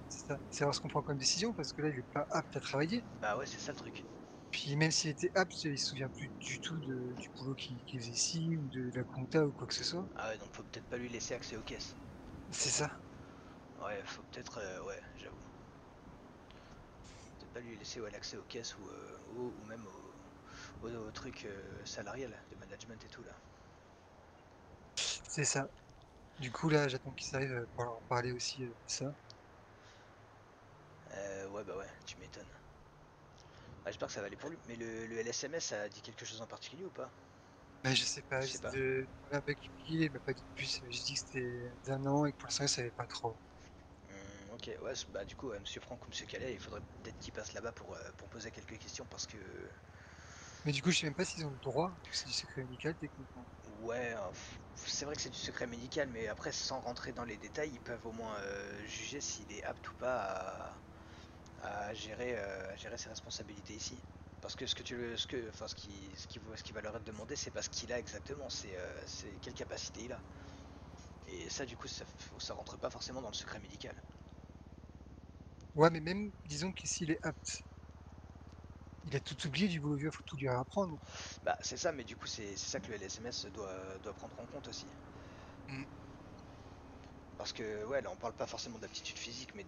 c'est ça. C'est voir ce qu'on prend comme décision, parce que là, il est pas apte à travailler. Bah ouais, c'est ça le truc. Puis même s'il était apte, il se souvient plus du tout du boulot qu'il faisait ici, ou de la compta, ou quoi que ce soit. Ah ouais, donc faut peut-être pas lui laisser accès aux caisses. C'est ça. Ouais, faut peut-être, ouais, j'avoue. Peut-être pas lui laisser ouais, l'accès aux caisses ou même au truc salarial, de management et tout là. C'est ça. Du coup, là, j'attends qu'ils arrivent pour leur en parler aussi de ça. Ouais, bah ouais, tu m'étonnes. Ah, j'espère que ça va aller pour lui. Mais le LSMS a dit quelque chose en particulier ou pas? Bah, je sais pas, Tu sais j'essaie pas? de parler avec lui, il m'a pas dit de plus. J'ai dit que c'était d'un an et que pour l'instant, il savait pas trop. Ok, ouais, bah du coup, Monsieur Franck ou Monsieur Calais, il faudrait peut-être qu'il passe là-bas pour poser quelques questions parce que, Mais du coup, je sais même pas s'ils ont le droit, vu que c'est du secret médical, techniquement. ouais, c'est vrai que c'est du secret médical, mais après, sans rentrer dans les détails, ils peuvent au moins juger s'il est apte ou pas à gérer ses responsabilités ici. Parce que ce que tu le, ce que, enfin, ce qui va leur être demandé, c'est pas ce qu'il a exactement, c'est quelle capacité il a. Et ça, du coup, ça rentre pas forcément dans le secret médical. Ouais, mais même, disons que s'il est apte, il a tout oublié du boulot vieux, faut tout lui apprendre. Bah, c'est ça, mais du coup, c'est ça que le LSMS doit prendre en compte aussi. Mm. Parce que, ouais, là, on parle pas forcément d'aptitude physique, mais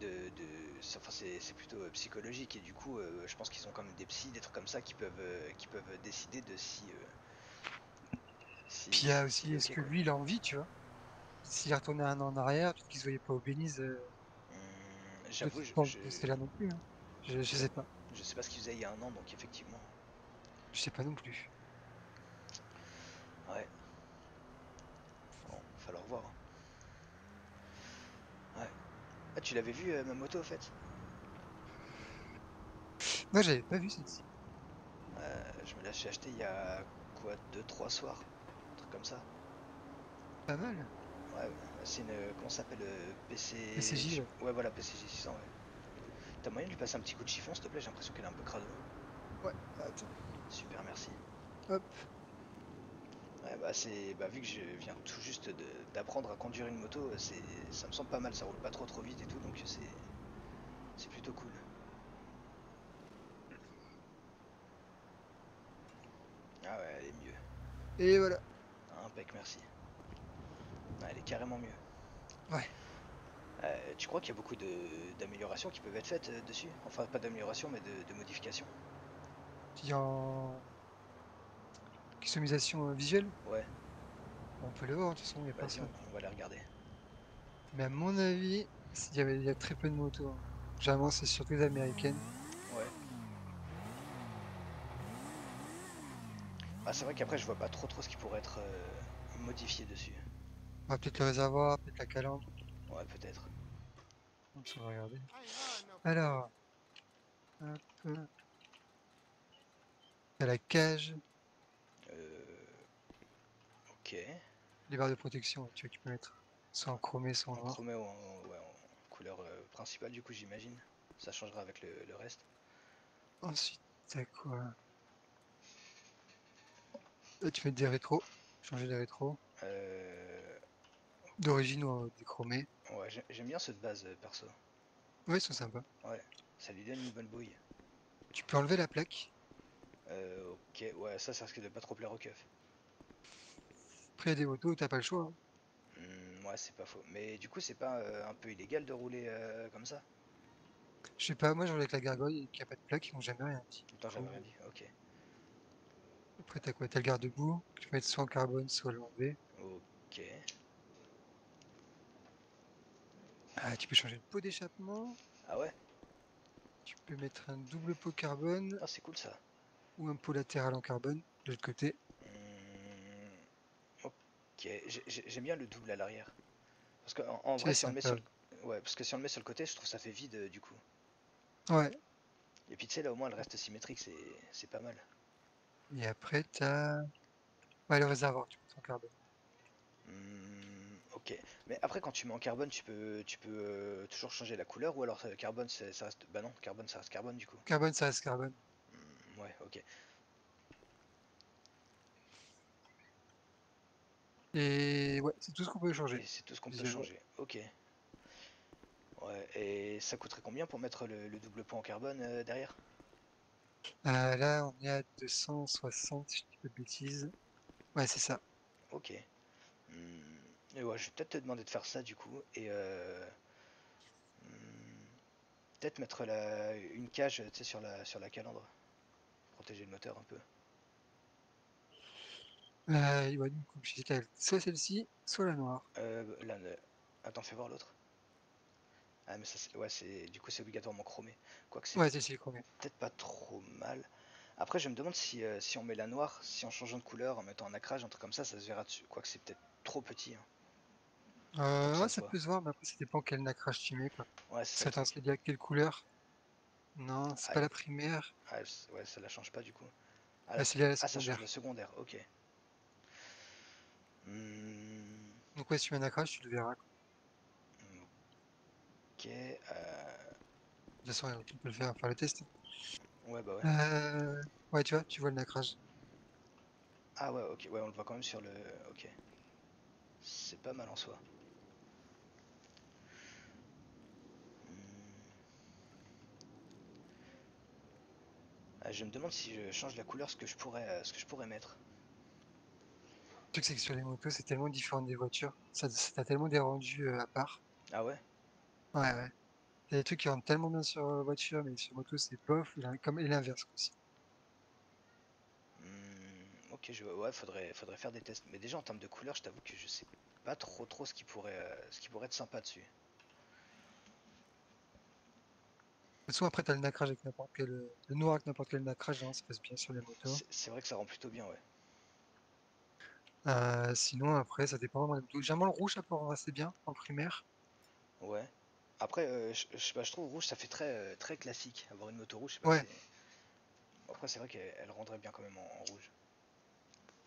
enfin, c'est plutôt psychologique. Et du coup, je pense qu'ils ont quand même des psys, des trucs comme ça qui peuvent décider de Puis il y a s'il aussi, est est-ce ok, que quoi. lui, il a envie, tu vois? s'il retournait un an en arrière, peut-être qu'il se voyait pas au Belize, J'avoue, de rester là non plus. Hein. Je sais pas. je sais pas ce qu'il faisait il y a un an, donc effectivement. Je sais pas non plus. Ouais. Bon, va falloir voir. Ouais. Ah, tu l'avais vu ma moto au fait? Moi, j'avais pas vu celle-ci. Je me la suis acheté il y a quoi, 2-3 soirs? Un truc comme ça. Pas mal. Ouais, c'est une. Comment ça s'appelle? PC. PCJ, ouais. Ouais, voilà, PCJ 600, ouais. T'as moyen de lui passer un petit coup de chiffon, s'il te plaît? J'ai l'impression qu'elle est un peu crado. Ouais, attends. Super, merci. Hop. Ouais, bah, bah, vu que je viens tout juste d'apprendre à conduire une moto, ça me semble pas mal, ça roule pas trop vite et tout, donc c'est plutôt cool. Ah ouais, elle est mieux. Et voilà. Impec, merci. Ah, elle est carrément mieux. Ouais. Tu crois qu'il y a beaucoup d'améliorations qui peuvent être faites dessus? Enfin, pas d'améliorations, mais de modifications. Puis en customisation visuelle, Ouais, on peut le voir, de toute façon, il n'y a vas-y, personne. on va la regarder. Mais à mon avis, il y a très peu de motos. Hein. Généralement, c'est surtout les américaines. Ouais. Ah, c'est vrai qu'après, je vois pas trop ce qui pourrait être modifié dessus. Ah, peut-être le réservoir, peut-être la calandre. Ouais, peut-être. Donc, ça va regarder. Alors, hop, t'as la cage, Ok. les barres de protection, tu vois, tu peux mettre soit en chromé, soit en En noir. chromé ou ouais, en couleur principale, du coup, j'imagine. Ça changera avec le reste. Ensuite, t'as quoi? Là, tu mets des rétros, changer les rétros. Euh, D'origine ou déchromé. ouais, j'aime bien cette base perso. Ouais, ils sont sympas. Ouais, ça lui donne une bonne bouille. Tu peux enlever la plaque. Ok, ouais, ça risque de pas trop plaire au keuf. Après, il y a des motos où t'as pas le choix. Hein. Ouais, c'est pas faux. Mais du coup, c'est pas un peu illégal de rouler comme ça? Je sais pas, moi, j'enlève avec la gargoyle qui a pas de plaque, ils m'ont jamais rien dit. Du Attends, j'avais coup, rien dit. Ok. après, t'as quoi? T'as le garde-boue, que tu peux mettre soit en carbone, soit l'enlever. Ok. Ah, tu peux changer le pot d'échappement. Ah ouais? Tu peux mettre un double pot carbone Ah, c'est cool ça. ou un pot latéral en carbone de l'autre côté. Hum, ok. J'aime bien le double à l'arrière. Parce qu'en vrai, C'est si on le met sur sympa. le... Ouais, parce que si on le met sur le côté, je trouve ça fait vide du coup. Ouais. Et puis tu sais, là au moins, le reste symétrique, c'est pas mal. Et après, t'as ouais, le réservoir, tu peux mettre en carbone. Ok. Mais après, quand tu mets en carbone, tu peux toujours changer la couleur ou alors carbone, ça reste. Bah non, carbone, ça reste carbone du coup. Carbone, ça reste carbone. Ouais, ok. Et ouais, c'est tout ce qu'on peut changer. Et c'est tout ce qu'on peut Visuellement. changer. Ok. Ouais. Et ça coûterait combien pour mettre le double pot en carbone derrière? Là, on est à 260, si je dis pas de bêtises. Ouais, c'est ça. Ok. Et ouais, je vais peut-être te demander de faire ça du coup. Et hmm, peut-être mettre une cage, tu sais, sur la calandre. Protéger le moteur un peu. Et ouais, donc, comme je disais, t'as soit celle-ci, soit la noire. Là, attends, fais voir l'autre. Ah, mais ça, ouais, du coup, c'est obligatoirement chromé. Quoique c'est Ouais, celle-ci est chromée. peut-être pas trop mal. Après, je me demande si on met la noire, si en changeant de couleur, en mettant un ancrage, un truc comme ça se verra dessus. Quoique c'est peut-être trop petit hein, pour que ça Ouais, se ça voit. peut se voir, mais après, ça dépend quel nacrage tu mets, quoi. Ouais, c'est ça Ça le t'en truc. c'est à quelle couleur? Non, c'est Ah, pas la primaire. ouais, ça la change pas du coup. Ah, C'est lié à la ça change le secondaire. secondaire, ok. Hmm, Donc ouais, si tu mets un nacrage, tu le verras, quoi. ok. De toute façon, on peut le faire le test. Ouais, bah ouais. Ouais, tu vois le nacrage. Ah ouais, ok, ouais, on le voit quand même sur le. Ok. C'est pas mal en soi. Hmm. Ah, je me demande si je change la couleur, ce que je pourrais mettre. Le truc, c'est que sur les motos, c'est tellement différent des voitures. Ça t'a tellement des rendus à part. Ah ouais? Ouais, ouais. T'as des trucs qui rentrent tellement bien sur voiture, mais sur moto, c'est bof. Comme et l'inverse aussi. Ok, ouais, faudrait faire des tests. Mais déjà en termes de couleur, je t'avoue que je sais pas trop ce qui pourrait être sympa dessus. De toute façon, après, t'as le nacrage avec n'importe quel. Le noir avec n'importe quel nacrage, hein, ça passe bien sur les motos. C'est vrai que ça rend plutôt bien, ouais. Sinon, après, ça dépend vraiment des motos. Généralement, le rouge, ça peut rendre assez bien en primaire. Ouais. Après, je sais pas, je trouve rouge, ça fait très classique. Avoir une moto rouge, je sais pas, Ouais, Après, c'est vrai qu'elle rendrait bien quand même en rouge.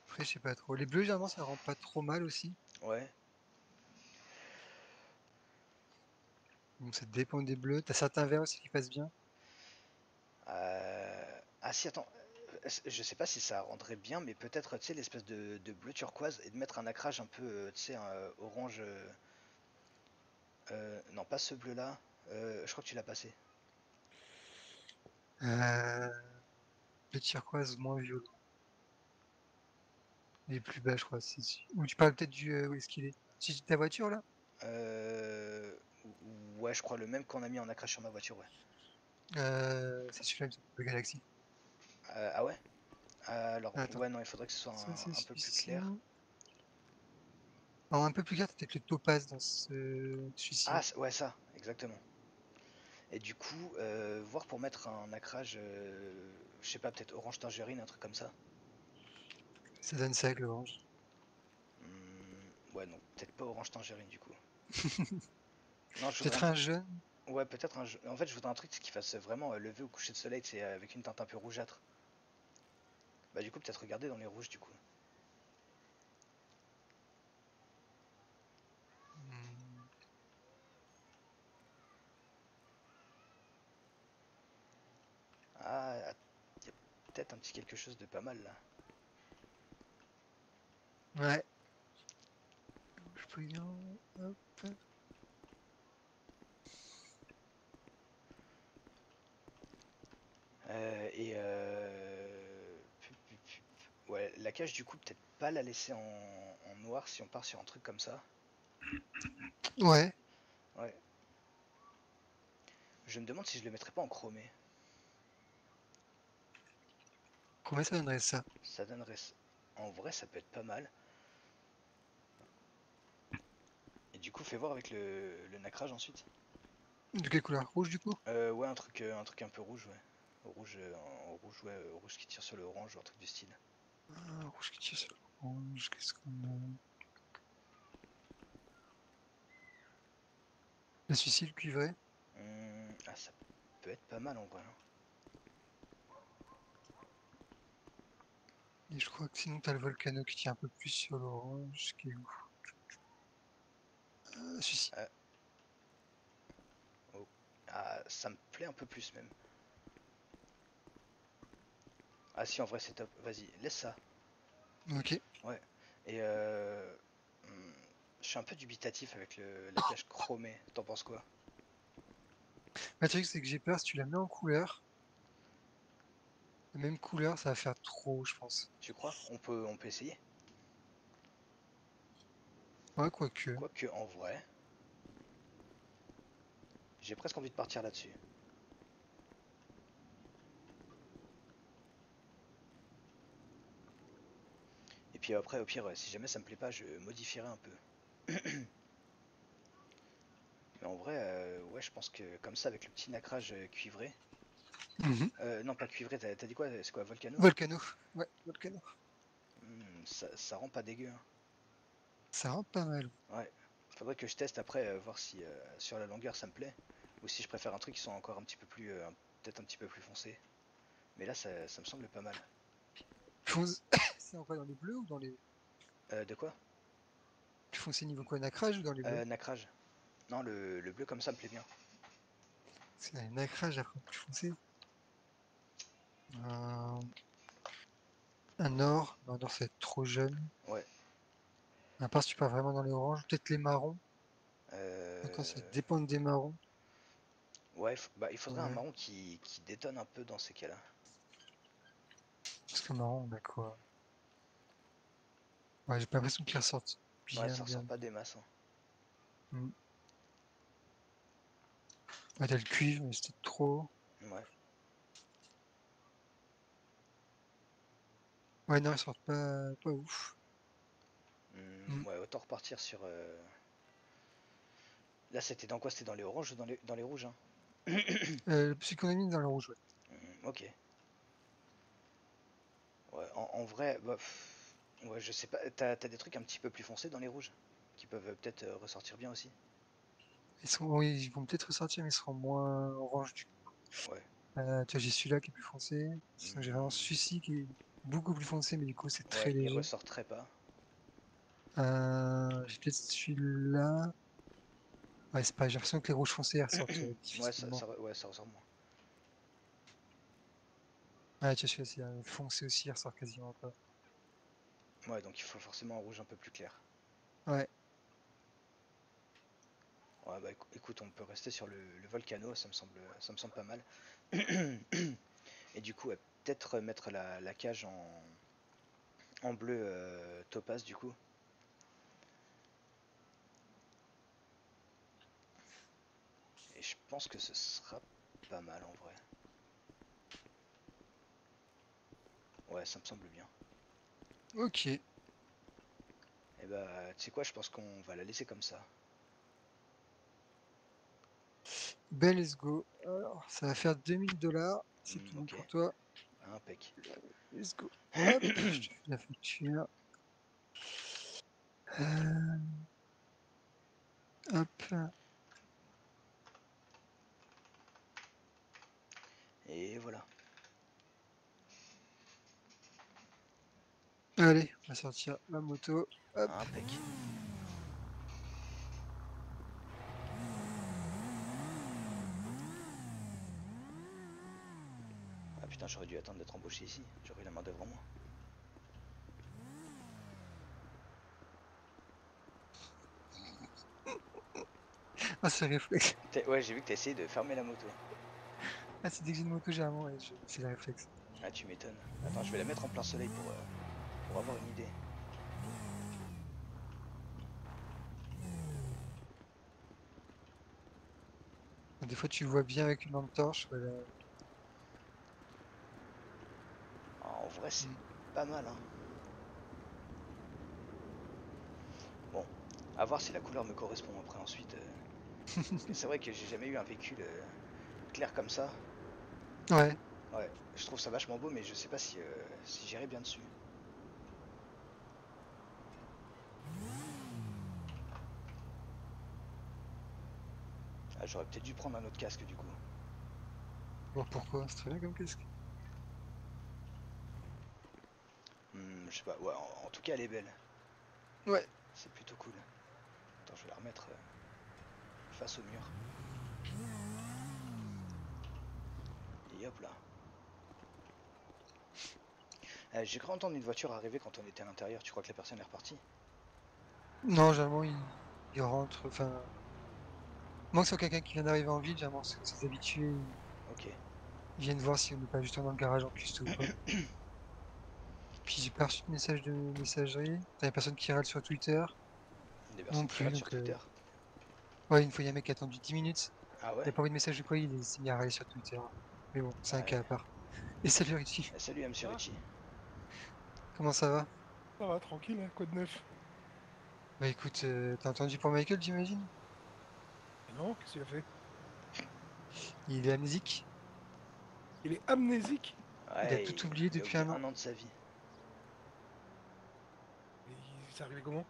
après, je sais pas trop. Les bleus, généralement, ça rend pas trop mal aussi. Ouais. Donc, ça dépend des bleus. T'as certains verts aussi qui passent bien. Ah si, attends. Je sais pas si ça rendrait bien, mais peut-être, tu sais, l'espèce de bleu turquoise et de mettre un ancrage un peu, tu sais, un orange. Non, pas ce bleu-là. Je crois que tu l'as passé. Euh, le turquoise, moins violent. Les plus bas, je crois. Ou tu parles peut-être du. Où est-ce qu'il est? Si ta voiture, là? Euh, ouais, je crois le même qu'on a mis en ancrage sur ma voiture, ouais. C'est celui-là, il me semble, le Galaxy. Ah ouais? Alors, Attends, ouais, non, il faudrait que ce soit ça, c'est un peu plus celui-ci. clair. Alors, un peu plus clair, t'as peut-être le topaz dans Ah, celui-ci. ouais, ça, exactement. Et du coup, voir pour mettre un ancrage, je sais pas, peut-être orange tangerine, un truc comme ça. Ça donne ça avec l'orange. Ouais, non, peut-être pas orange tangerine du coup. Non, je voudrais Peut-être un jaune. ouais, peut-être en fait, je voudrais un truc qui fasse vraiment lever au coucher de soleil, c'est avec une teinte un peu rougeâtre. Bah du coup, peut-être regarder dans les rouges du coup. Hmm. Ah, y a peut-être un petit quelque chose de pas mal là. Ouais. Je peux y en- Hop. Et ouais, la cage du coup, peut-être pas la laisser en noir si on part sur un truc comme ça. Ouais. Ouais. Je me demande si je le mettrais pas en chromé. Combien ça donnerait ça? Ça donnerait. En vrai, ça peut être pas mal. Et du coup, fais voir avec le nacrage ensuite. De quelle couleur? Rouge du coup? Ouais, un truc un peu rouge, ouais. Rouge, en rouge, ouais, rouge qui tire sur le orange ou un truc du style. Rouge qui tire sur l'orange. Qu'est-ce qu'on a? Le celui-ci, le cuivré. Ah, ça peut être pas mal en vrai, hein. Et je crois que sinon t'as le volcano qui tire un peu plus sur l'orange. Qui est où? Celui-ci. Euh, oh. Ah, ça me plaît un peu plus même. Ah si, en vrai, c'est top. Vas-y, laisse ça. Ok. Ouais. Et hmm, je suis un peu dubitatif avec la cage chromée. T'en penses quoi? Le truc, c'est que j'ai peur si tu la mets en couleur. La même couleur, ça va faire trop, je pense. Tu crois? On peut essayer. Ouais, quoique. Quoique, en vrai, j'ai presque envie de partir là-dessus. Et puis après, au pire, si jamais ça me plaît pas, je modifierai un peu. Mais en vrai, ouais, je pense que comme ça, avec le petit nacrage cuivré. Mhm. Non, pas cuivré, t'as dit quoi? C'est quoi, Volcano? Volcano. Ouais, volcano. Ça rend pas dégueu, hein. Ça rend pas mal. Ouais. Faudrait que je teste après, voir si sur la longueur ça me plaît. Ou si je préfère un truc qui soit encore un petit peu plus. Peut-être un petit peu plus foncé. Mais là, ça me semble pas mal. Fonce- C'est en quoi, dans les bleus ou dans les. De quoi? Tu foncé niveau quoi, nacrage ou dans les bleus? Nacrage. Non, le bleu comme ça me plaît bien. C'est dans les nacrages après plus foncé. Un, un or. Non, un or, ça va être trop jeune. Ouais. À part si tu pars vraiment dans les oranges. Peut-être les marrons. Encore, ça Euh, dépend des marrons. Ouais, bah, il faudrait un Ouais. marron qui détonne un peu dans ces cas-là. Parce que marron, on a quoi? Ouais, j'ai pas l'impression qu'ils ressortent Ouais, bien, ça bien, ressort pas bien. des masses, hein. Hmm. Ouais, t'as le cuivre, mais c'était trop. Ouais. Ouais, non, ils sortent pas ouf. Ouais, autant repartir sur... Là, c'était dans quoi? C'était dans les oranges ou dans les rouges, hein? Celui qu'on a mis dans le rouge, ouais. Ok. Ouais, en vrai, bah, ouais, je sais pas. T'as des trucs un petit peu plus foncés dans les rouges qui peuvent peut-être ressortir bien aussi. Oui, ils vont peut-être ressortir, mais ils seront moins orange du coup. Ouais. Tu vois, j'ai celui-là qui est plus foncé. Sinon, j'ai vraiment Hmm, celui-ci qui est beaucoup plus foncé, mais du coup, c'est très ouais, il léger. ressortirait pas. J'ai peut-être celui-là. Ouais, c'est pas, j'ai l'impression que les rouges foncés elles ressortent Ouais, difficilement. ouais, ça ressort moins. Ouais, tu vois, celui-là, c'est foncé aussi, il ressort quasiment pas. Ouais, donc il faut forcément un rouge un peu plus clair. Ouais, Ouais, bah écoute, on peut rester sur le volcano, ça me semble pas mal. Et du coup, ouais, peut-être mettre la cage en bleu topaz du coup. Et je pense que ce sera pas mal en vrai. Ouais, ça me semble bien. ok. Et bah, tu sais quoi, je pense qu'on va la laisser comme ça. Ben, let's go. Alors, ça va faire 2000 $. C'est tout bon Ok, pour toi. impec. Let's go. Hop, je te fais la facture. Euh, hop. Et voilà. Allez, on va sortir la moto. Hop. Impec. Ah putain, j'aurais dû attendre d'être embauché ici. J'aurais eu la main d'œuvre en moins. Ah, c'est réflexe. Ouais, j'ai vu que t'as essayé de fermer la moto. Ah, c'est dès que j'ai une moto, généralement, ouais, c'est le réflexe. Ah, tu m'étonnes. Attends, je vais la mettre en plein soleil pour avoir une idée. Des fois, tu vois bien avec une lampe torche. Voilà. Ah, en vrai, c'est Mm. pas mal, hein. Bon, à voir si la couleur me correspond après ensuite. Parce que c'est vrai que j'ai jamais eu un véhicule clair comme ça. Ouais. Ouais, je trouve ça vachement beau, mais je sais pas si j'irai bien dessus. Ah, j'aurais peut-être dû prendre un autre casque du coup. Bon, pourquoi? C'est très bien comme casque. Je sais pas, ouais, en tout cas, elle est belle. Ouais. C'est plutôt cool. Attends, je vais la remettre face au mur. Et hop là. J'ai cru entendre une voiture arriver quand on était à l'intérieur. Tu crois que la personne est repartie? Non, généralement, il rentre. Enfin, moi, que ce soit quelqu'un qui vient d'arriver en ville, généralement, c'est ses habitués. Ok. Ils viennent voir si on n'est pas justement dans le garage en custo ou pas. Puis j'ai pas reçu de message de messagerie. T'as personne qui râle sur Twitter Des non personnes qui plus, râlent sur donc Twitter. ouais, une fois il y a un mec qui a attendu 10 minutes, Ah il ouais? a pas envoyé de message de quoi, il s'est mis à râler sur Twitter. Mais bon, c'est un Ouais. cas à part. Et salut Richie, Salut Monsieur Ah, Richie. comment ça va? ça va, tranquille, hein, quoi de neuf? Bah écoute, t'as entendu pour Michael, j'imagine? Ah non, qu'est-ce qu'il a fait? Il est amnésique, Il est amnésique? il a Ouais, tout oublié il a depuis oublié un an. un an de sa vie. Et c'est arrivé comment?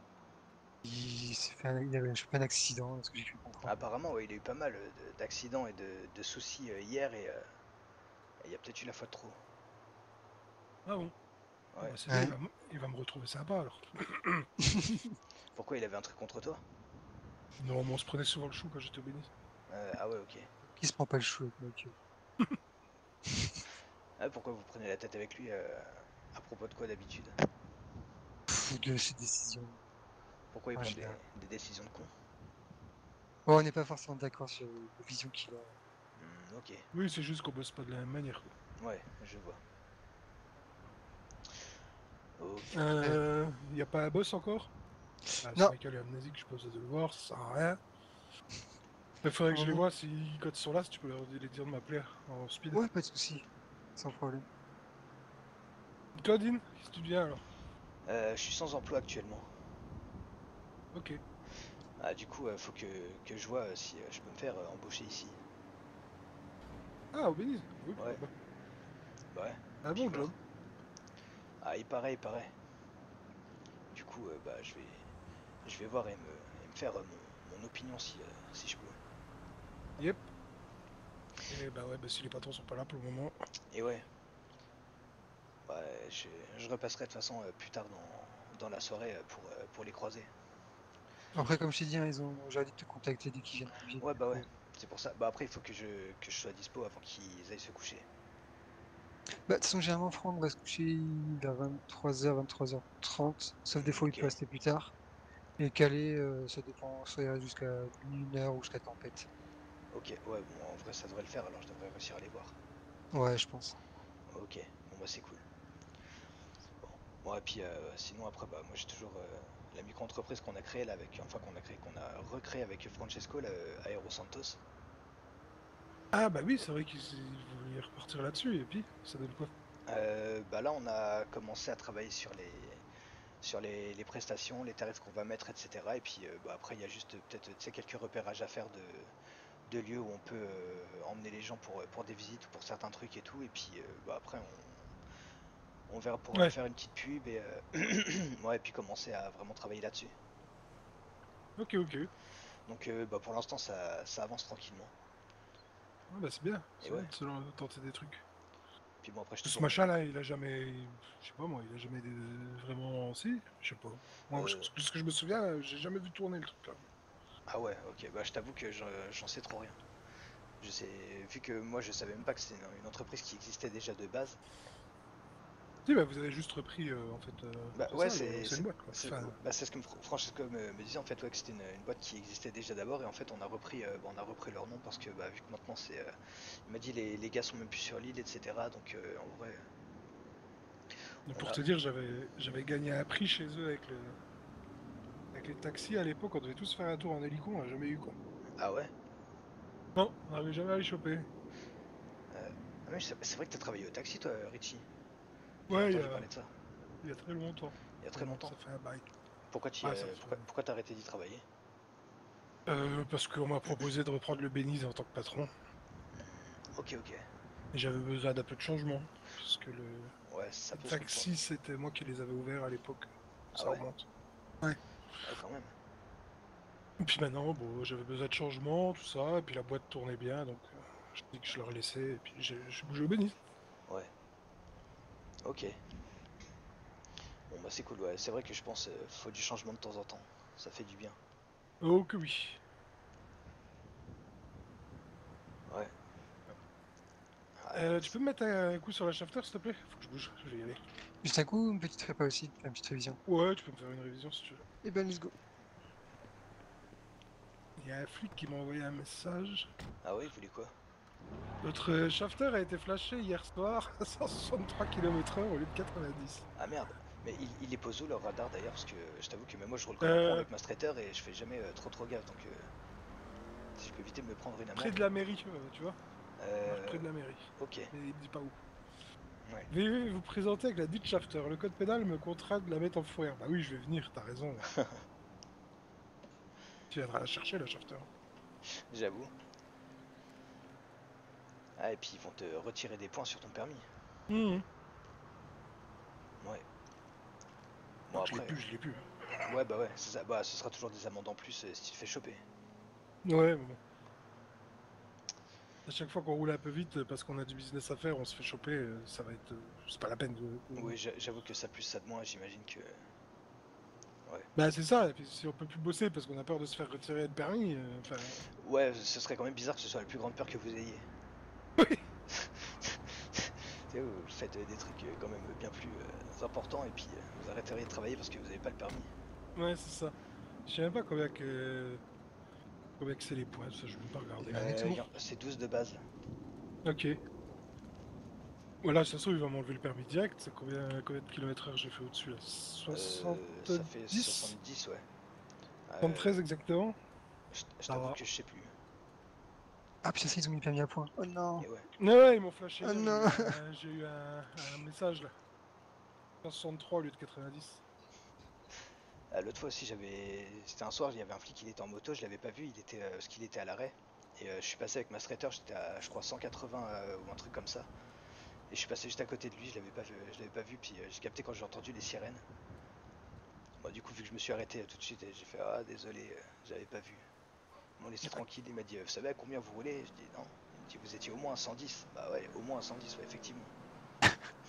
Il avait chopé un accident, ce que j'ai pu comprendre. Apparemment, ouais, il a eu pas mal d'accidents et de soucis hier et il y a peut-être eu la fois de trop. Ah bon? Ah Ouais. bah c'est bien, Ouais. il va me retrouver sympa alors. Pourquoi il avait un truc contre toi? Non, mais on se prenait souvent le chou quand j'étais au Bénis. Ah ouais, ok. Qui se prend pas le chou avec Michael? Ah, pourquoi vous prenez la tête avec lui à propos de quoi d'habitude? Pff, de ses décisions, Pourquoi il en prend général. des décisions de con? Bon, on n'est pas forcément d'accord sur les visions qu'il a. Ok, Oui, c'est juste qu'on bosse pas de la même manière, quoi. ouais, je vois. Ok. Y a pas un boss encore? Ah, si Non, Michael est amnésique, je peux pas de le voir, ça sert à rien. Il faudrait pour que le je les moment. vois, si quand ils sont là, si tu peux leur les dire de m'appeler en speed. Ouais, pas de souci, sans problème. Toi, Dean, qu'est-ce que tu deviens alors? Je suis sans emploi actuellement. Ok. Ah, du coup, faut que je vois si je peux me faire embaucher ici. Ah, au Belize. Oui, pourquoi Ouais, pas. bah ouais. Un Puis bon voir. job. Ah, il paraît, il paraît. Du coup, bah je vais voir et me faire mon opinion si je peux. Yep. Et bah ouais, bah si les patrons sont pas là pour le moment. Et ouais, ouais, je repasserai de toute façon plus tard dans la soirée pour les croiser. Après, comme je t'ai dit, hein, j'aurais dit de te contacter dès qu'ils viennent en ville. Ouais, Du bah ouais, coup. c'est pour ça. Bah après, il faut que je sois dispo avant qu'ils aillent se coucher. Bah, de toute façon, généralement, Franck va se coucher vers 23h, 23h30, sauf des fois où il Ok, peut rester plus tard. Et Calais, ça dépend, soit il reste jusqu'à 1h ou jusqu'à tempête. ok, ouais, bon, en vrai, ça devrait le faire, alors je devrais réussir à les voir. Ouais, je pense. Ok, bon, bah c'est cool. Bon, bon et puis sinon, après, bah moi j'ai toujours la micro-entreprise qu'on a créée là avec, enfin qu'on a recréée avec Francesco, là, Aero Santos. Ah bah oui, c'est vrai qu'ils voulaient repartir là-dessus, et puis, ça donne quoi? Bah là, on a commencé à travailler sur les prestations, les tarifs qu'on va mettre, etc. Et puis bah, après, il y a juste peut-être tu sais, quelques repérages à faire de lieux où on peut emmener les gens pour des visites ou pour certains trucs et tout. Et puis bah, après, on verra pour Ouais, faire une petite pub et, ouais, et puis commencer à vraiment travailler là-dessus. ok, ok. Donc bah, pour l'instant, ça avance tranquillement. Ah bah c'est bien, Et c'est bien ouais, de tenter des trucs. puis bon, après, je suis Ce toujours. machin-là, il a jamais... Je sais pas moi, il a jamais vraiment... Si, je sais pas. Moi, Euh, ce que je me souviens, j'ai jamais vu tourner le truc là. ah ouais, ok, bah je t'avoue que j'en sais trop rien. Je sais, vu que moi je savais même pas que c'était une entreprise qui existait déjà de base. Si, bah vous avez juste repris, en fait, Bah c'est ouais, ça, l'ancienne boîte quoi. Enfin, bah, c'est ce que Francesco me disait en fait, ouais, que c'était une boîte qui existait déjà d'abord et en fait on a repris leur nom parce que bah, vu que maintenant il m'a dit les gars sont même plus sur l'île, etc. Donc en vrai, on pour a. te dire, j'avais gagné un prix chez eux avec les taxis à l'époque, on devait tous faire un tour en hélico, on l'a jamais eu quoi. Ah ouais. Non, on n'avait jamais à les choper. Ah ouais, c'est vrai que t'as travaillé au taxi toi, Richie. J'ai Ouais, entendu parler de ça. il y a très longtemps. Il y a très Maintenant, longtemps. ça fait un bail. Pourquoi Ah, ça fait... pourquoi t'as arrêté d'y travailler? Parce qu'on m'a proposé de reprendre le Béniz en tant que patron. Ok, ok. Et j'avais besoin d'un peu de changement, puisque Ouais, ça les peut se comprendre. taxis, c'était moi qui les avais ouverts à l'époque. Ah Ça ouais. remonte. Ouais. Ouais, quand même. Et puis maintenant, bon, j'avais besoin de changement, tout ça, et puis la boîte tournait bien, donc je dis que je leur laissais, et puis j'ai bougé au Béniz. Ouais. Ok. Bon bah c'est cool. Ouais, c'est vrai que je pense faut du changement de temps en temps. Ça fait du bien. Oh que oui. Ouais. Ah, Tu peux me mettre un coup sur la shafter, s'il te plaît? Faut que je bouge, je vais y aller. Juste un coup, une petite prépa aussi, une petite révision. Ouais, tu peux me faire une révision si tu veux. Et ben, let's go. Il y a un flic qui m'a envoyé un message. ah ouais, il voulait quoi? Notre shafter a été flashé hier soir à 163 km/h au lieu de 90. Ah merde. Mais il les pose où leur radar d'ailleurs? Parce que je t'avoue que même moi je roule comme un con Euh, avec ma straighter et je fais jamais trop gaffe. Donc si je peux éviter de me prendre une Près amende. de la mairie, tu vois. Marque Euh, près de la mairie. ok. Mais il me dit pas où. Ouais. Veuillez vous présenter avec la dite shafter. Le code pénal me contraint de la mettre en fourrière. Bah oui, je vais venir, t'as raison. Tu viendras la chercher, la shafter. J'avoue. Ah et puis ils vont te retirer des points sur ton permis. Mhm. Ouais. Bon Donc je l'ai après. plus, je l'ai plus. Ouais bah ouais, c'est ça. Bah ce sera toujours des amendes en plus si tu te fais choper. Ouais, mais bon. À chaque fois qu'on roule un peu vite parce qu'on a du business à faire, on se fait choper, ça va être... c'est pas la peine de... Oui, j'avoue que ça plus ça de moins, j'imagine que. Ouais. Bah c'est ça, et puis si on peut plus bosser parce qu'on a peur de se faire retirer le permis, enfin... Ouais, ce serait quand même bizarre que ce soit la plus grande peur que vous ayez. Oui. Tu sais, vous faites des trucs quand même bien plus importants et puis vous arrêteriez de travailler parce que vous n'avez pas le permis. Ouais, c'est ça. Je sais même pas combien que c'est les points, ça je vais même pas regarder. Un tour. C'est 12 de base. Ok. Voilà, ça se trouve, il va m'enlever le permis direct. C'est combien de kilomètres heure j'ai fait au-dessus là? Ça fait 70? 70, ouais. 73 exactement? Je Ça t'avoue va. que je sais plus. Ah, putain, ça, ils ont mis le permis à point. Oh non. Et ouais. Ouais, ils m'ont flashé Oh hier, non. j'ai eu un message là. 163 au lieu de 90. L'autre fois aussi, c'était un soir, il y avait un flic, il était en moto, je l'avais pas vu, parce qu'il était à l'arrêt. Et je suis passé avec ma Streeter, j'étais à, je crois, 180 ou un truc comme ça. Et je suis passé juste à côté de lui, je l'avais pas vu, puis j'ai capté quand j'ai entendu les sirènes. Bon, du coup, vu que je me suis arrêté tout de suite, j'ai fait ah désolé, j'avais pas vu. Ils m'ont laissé tranquille, il m'a dit vous savez à combien vous roulez? Je dis non. Il me dit vous étiez au moins à 110. Bah ouais, au moins à 110, ouais, effectivement.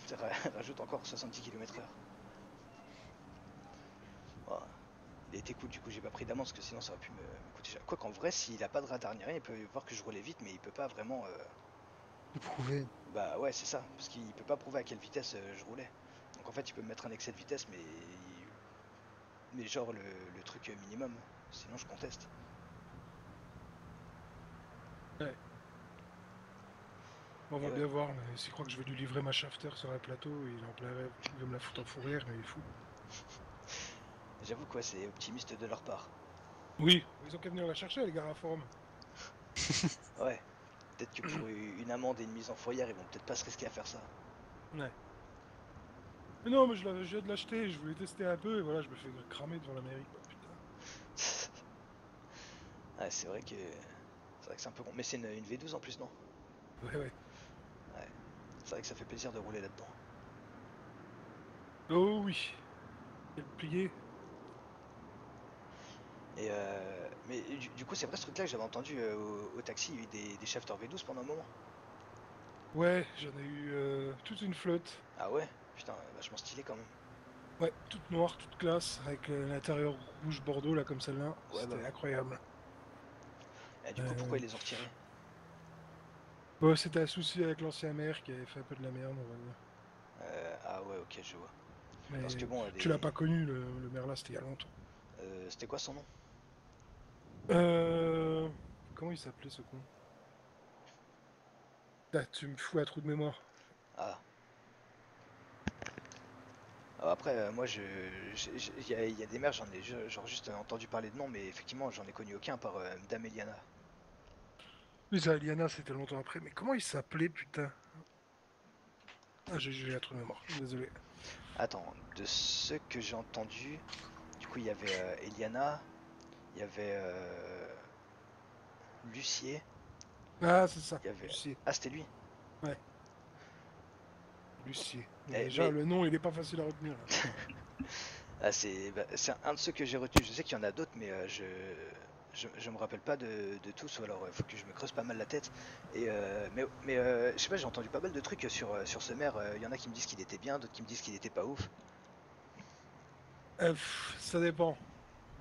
Ça rajoute encore 70 km/h. Voilà. Il a été cool, du coup j'ai pas pris d'amende parce que sinon ça aurait pu me coûter cher. Quoi qu'en vrai, s'il a pas de radar ni rien, il peut voir que je roulais vite, mais il peut pas vraiment. De prouver. Bah ouais, c'est ça, parce qu'il peut pas prouver à quelle vitesse je roulais. Donc en fait, il peut me mettre un excès de vitesse, mais genre le truc minimum. Sinon, je conteste. Ouais. On Et va ouais. bien voir, mais s'il croit que je vais lui livrer ma shafter sur un plateau, il en plairait, il veut me la foutre en fou rire, mais il est fou. J'avoue quoi, c'est optimiste de leur part. Oui, ils ont qu'à venir la chercher, les gars à forme. Ouais. Peut-être que pour une amende et une mise en fourrière, ils vont peut-être pas se risquer à faire ça. Ouais. Mais non, mais je viens de l'acheter, je voulais tester un peu, et voilà, je me fais cramer devant la mairie, quoi, putain. Ouais, c'est vrai que c'est un peu con. Mais c'est une V12 en plus, non? Ouais, ouais. Ouais. C'est vrai que ça fait plaisir de rouler là-dedans. Oh oui. Et le plié. Et mais du coup, c'est vrai ce truc-là que j'avais entendu au taxi, il y a eu des shafters V12 pendant un moment. Ouais, j'en ai eu toute une flotte. Ah ouais? Putain, vachement stylé quand même. Ouais, toute noire, toute classe, avec l'intérieur rouge bordeaux, là, comme celle-là. Ouais, C'était bah ouais. incroyable. Et du coup, pourquoi ils les ont retirés? Bon, c'était un souci avec l'ancien maire qui avait fait un peu de la merde, on va dire. Ah ouais, ok, je vois. Mais Parce que bon, tu l'as pas connu, le maire là, c'était il y a longtemps. c'était quoi son nom? Comment il s'appelait ce con? Ah, tu me fous un trou de mémoire. Ah. Alors après, moi, il y a des maires, j'en ai genre juste entendu parler de nom, mais effectivement, j'en ai connu aucun par Dame Eliana. Oui, ça, Aliana, c'était longtemps après. Mais comment il s'appelait, putain? Ah, j'ai un trou de mémoire, désolé. Attends, de ce que j'ai entendu, du coup, il y avait Eliana, il y avait Lucier, Ah, c'est ça, il y avait. Lucier. Ah, c'était lui. Ouais, Lucier. Eh, Déjà, le nom, il est pas facile à retenir. Là. Ah, c'est un de ceux que j'ai retenu. Je sais qu'il y en a d'autres, mais je me rappelle pas de tous, ou alors il faut que je me creuse pas mal la tête. Et je sais pas, j'ai entendu pas mal de trucs sur ce maire. Il y en a qui me disent qu'il était bien, d'autres qui me disent qu'il était pas ouf. Ça dépend.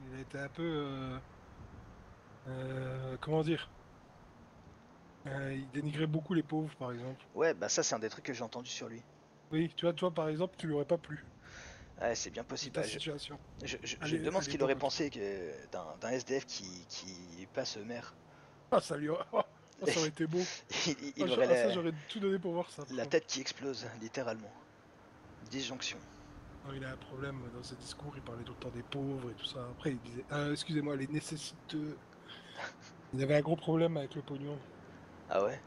Il a été un peu... comment dire? Il dénigrait beaucoup les pauvres, par exemple. Ouais, bah ça, c'est un des trucs que j'ai entendu sur lui. Oui, tu vois, toi, par exemple, tu lui aurais pas plu. Ouais, c'est bien C'est possible. ta Bah, situation. je me demande ce qu'il aurait pensé d'un SDF qui passe maire. Ah, ça lui aurait... Oh, ça aurait été beau. Il aurait Ça, j'aurais tout donné pour voir ça. la tête qui explose, littéralement. Disjonction. Non, il a un problème dans ses discours, il parlait tout le temps des pauvres et tout ça. Après, il disait, excusez-moi, les nécessiteux. Il avait un gros problème avec le pognon. Ah ouais?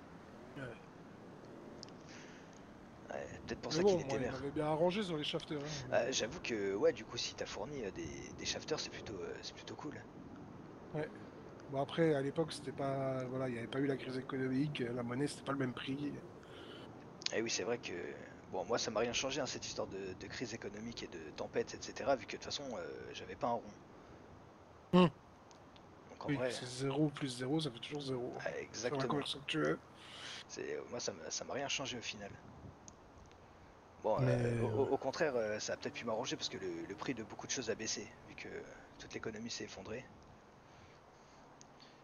Ouais. Ouais, peut-être pour Mais ça bon, qu'il était moi, il maire. m'avait bien arrangé sur les shafters. Hein. J'avoue que, ouais, du coup, si t'as fourni des shafters, c'est plutôt cool. Ouais. Bon, après, à l'époque, c'était pas. Voilà, il n'y avait pas eu la crise économique, la monnaie, c'était pas le même prix. Et oui, c'est vrai que, bon, moi, ça m'a rien changé, hein, cette histoire de crise économique et de tempête, etc., vu que de toute façon, j'avais pas un rond. Hum. Donc en Oui, vrai, c'est 0 plus 0, ça fait toujours 0. Sur la exactement. conversion que tu veux. Moi, ça m'a rien changé au final. Bon, Mais. au contraire, ça a peut-être pu m'arranger parce que le prix de beaucoup de choses a baissé, vu que toute l'économie s'est effondrée.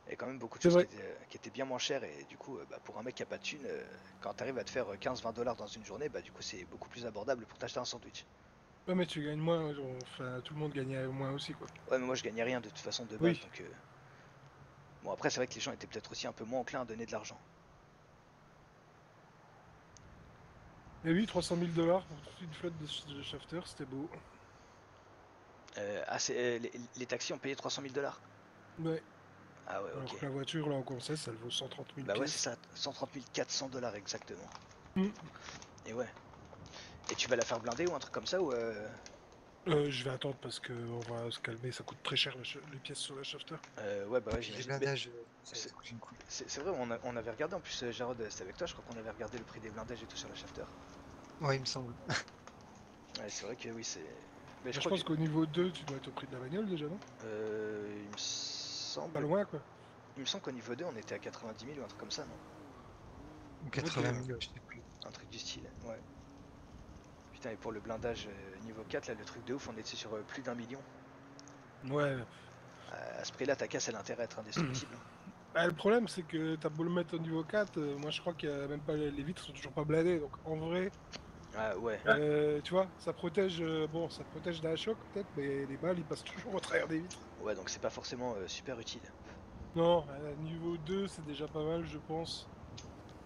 Il y a quand même beaucoup de C'est choses vrai. qui étaient bien moins chères et du coup, bah, pour un mec qui a pas de thune, quand t'arrives à te faire 15-20 $ dans une journée, bah du coup c'est beaucoup plus abordable pour t'acheter un sandwich. Ouais, mais tu gagnes moins, enfin, tout le monde gagnait moins aussi, quoi. Ouais, mais moi je gagnais rien de toute façon de base, Oui. donc bon après c'est vrai que les gens étaient peut-être aussi un peu moins enclins à donner de l'argent. Et oui, 300 000 $ pour toute une flotte de shafters, c'était beau. Les taxis ont payé 300 000 $. Ouais. Ah ouais, Alors ok. que la voiture, là, en Concesse, elle vaut 130 000 Bah ouais, pièces. c'est ça, 130 400 $ exactement. Mm. Et ouais. Et tu vas la faire blinder ou un truc comme ça ou Je vais attendre parce que on va se calmer, ça coûte très cher les pièces sur la shafter. Ouais, bah ouais, Puis les j'imagine. Mais blindages, c'est ça coûte une couille. c'est vrai, on avait regardé en plus, Jarod, c'était avec toi, je crois qu'on avait regardé le prix des blindages et tout sur la shafter. Ouais, il me semble. Ouais, c'est vrai que oui, c'est. Mais je Bah, je crois que. pense qu'au niveau 2, tu dois être au prix de la bagnole déjà, non? Il me Pas semble. loin quoi. Il me semble qu'au niveau 2, on était à 90 000 ou un truc comme ça, non? Ou Ok, 80 ouais. 000, ouais, je sais plus. Un truc du style, ouais. Putain, et pour le blindage niveau 4, là, le truc de ouf, on était sur plus d'1 million. Ouais. À ce prix-là, ta casse, elle a intérêt à être indestructible, hein. Bah, le problème, c'est que t'as beau le mettre au niveau 4, moi je crois qu'il y a même pas les vitres sont toujours pas blindées. Donc en vrai, Ah ouais. tu vois, ça protège, bon, ça protège d'un choc peut-être, mais les balles ils passent toujours au travers des vitres. Ouais, donc c'est pas forcément super utile. Non, niveau 2, c'est déjà pas mal, je pense.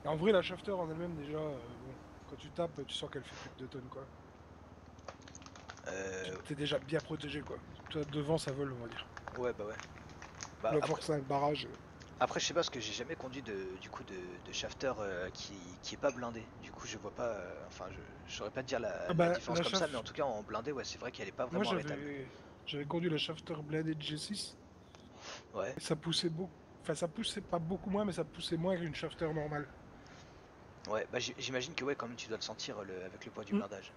Et en vrai, la shafter en elle-même, déjà, bon, quand tu tapes, tu sens qu'elle fait plus de 2 tonnes, quoi. T'es déjà bien protégé, quoi. Toi, devant, ça vole, on va dire. Ouais, bah ouais. Bah La après, force à un barrage. après je sais pas, parce que j'ai jamais conduit du coup de shafter qui est pas blindé. Du coup, je vois pas. Enfin, je saurais pas te dire Ah la bah, différence comme ça, mais en tout cas, en blindé, ouais, c'est vrai qu'elle est pas moi, vraiment arrêtable. j'avais conduit la shafter blindée de G6, Ouais. et ça poussait beaucoup. Enfin, ça poussait pas beaucoup moins, mais ça poussait moins qu'une shafter normale. Ouais, bah j'imagine que ouais, quand même, tu dois le sentir avec le poids du Hmm. blindage.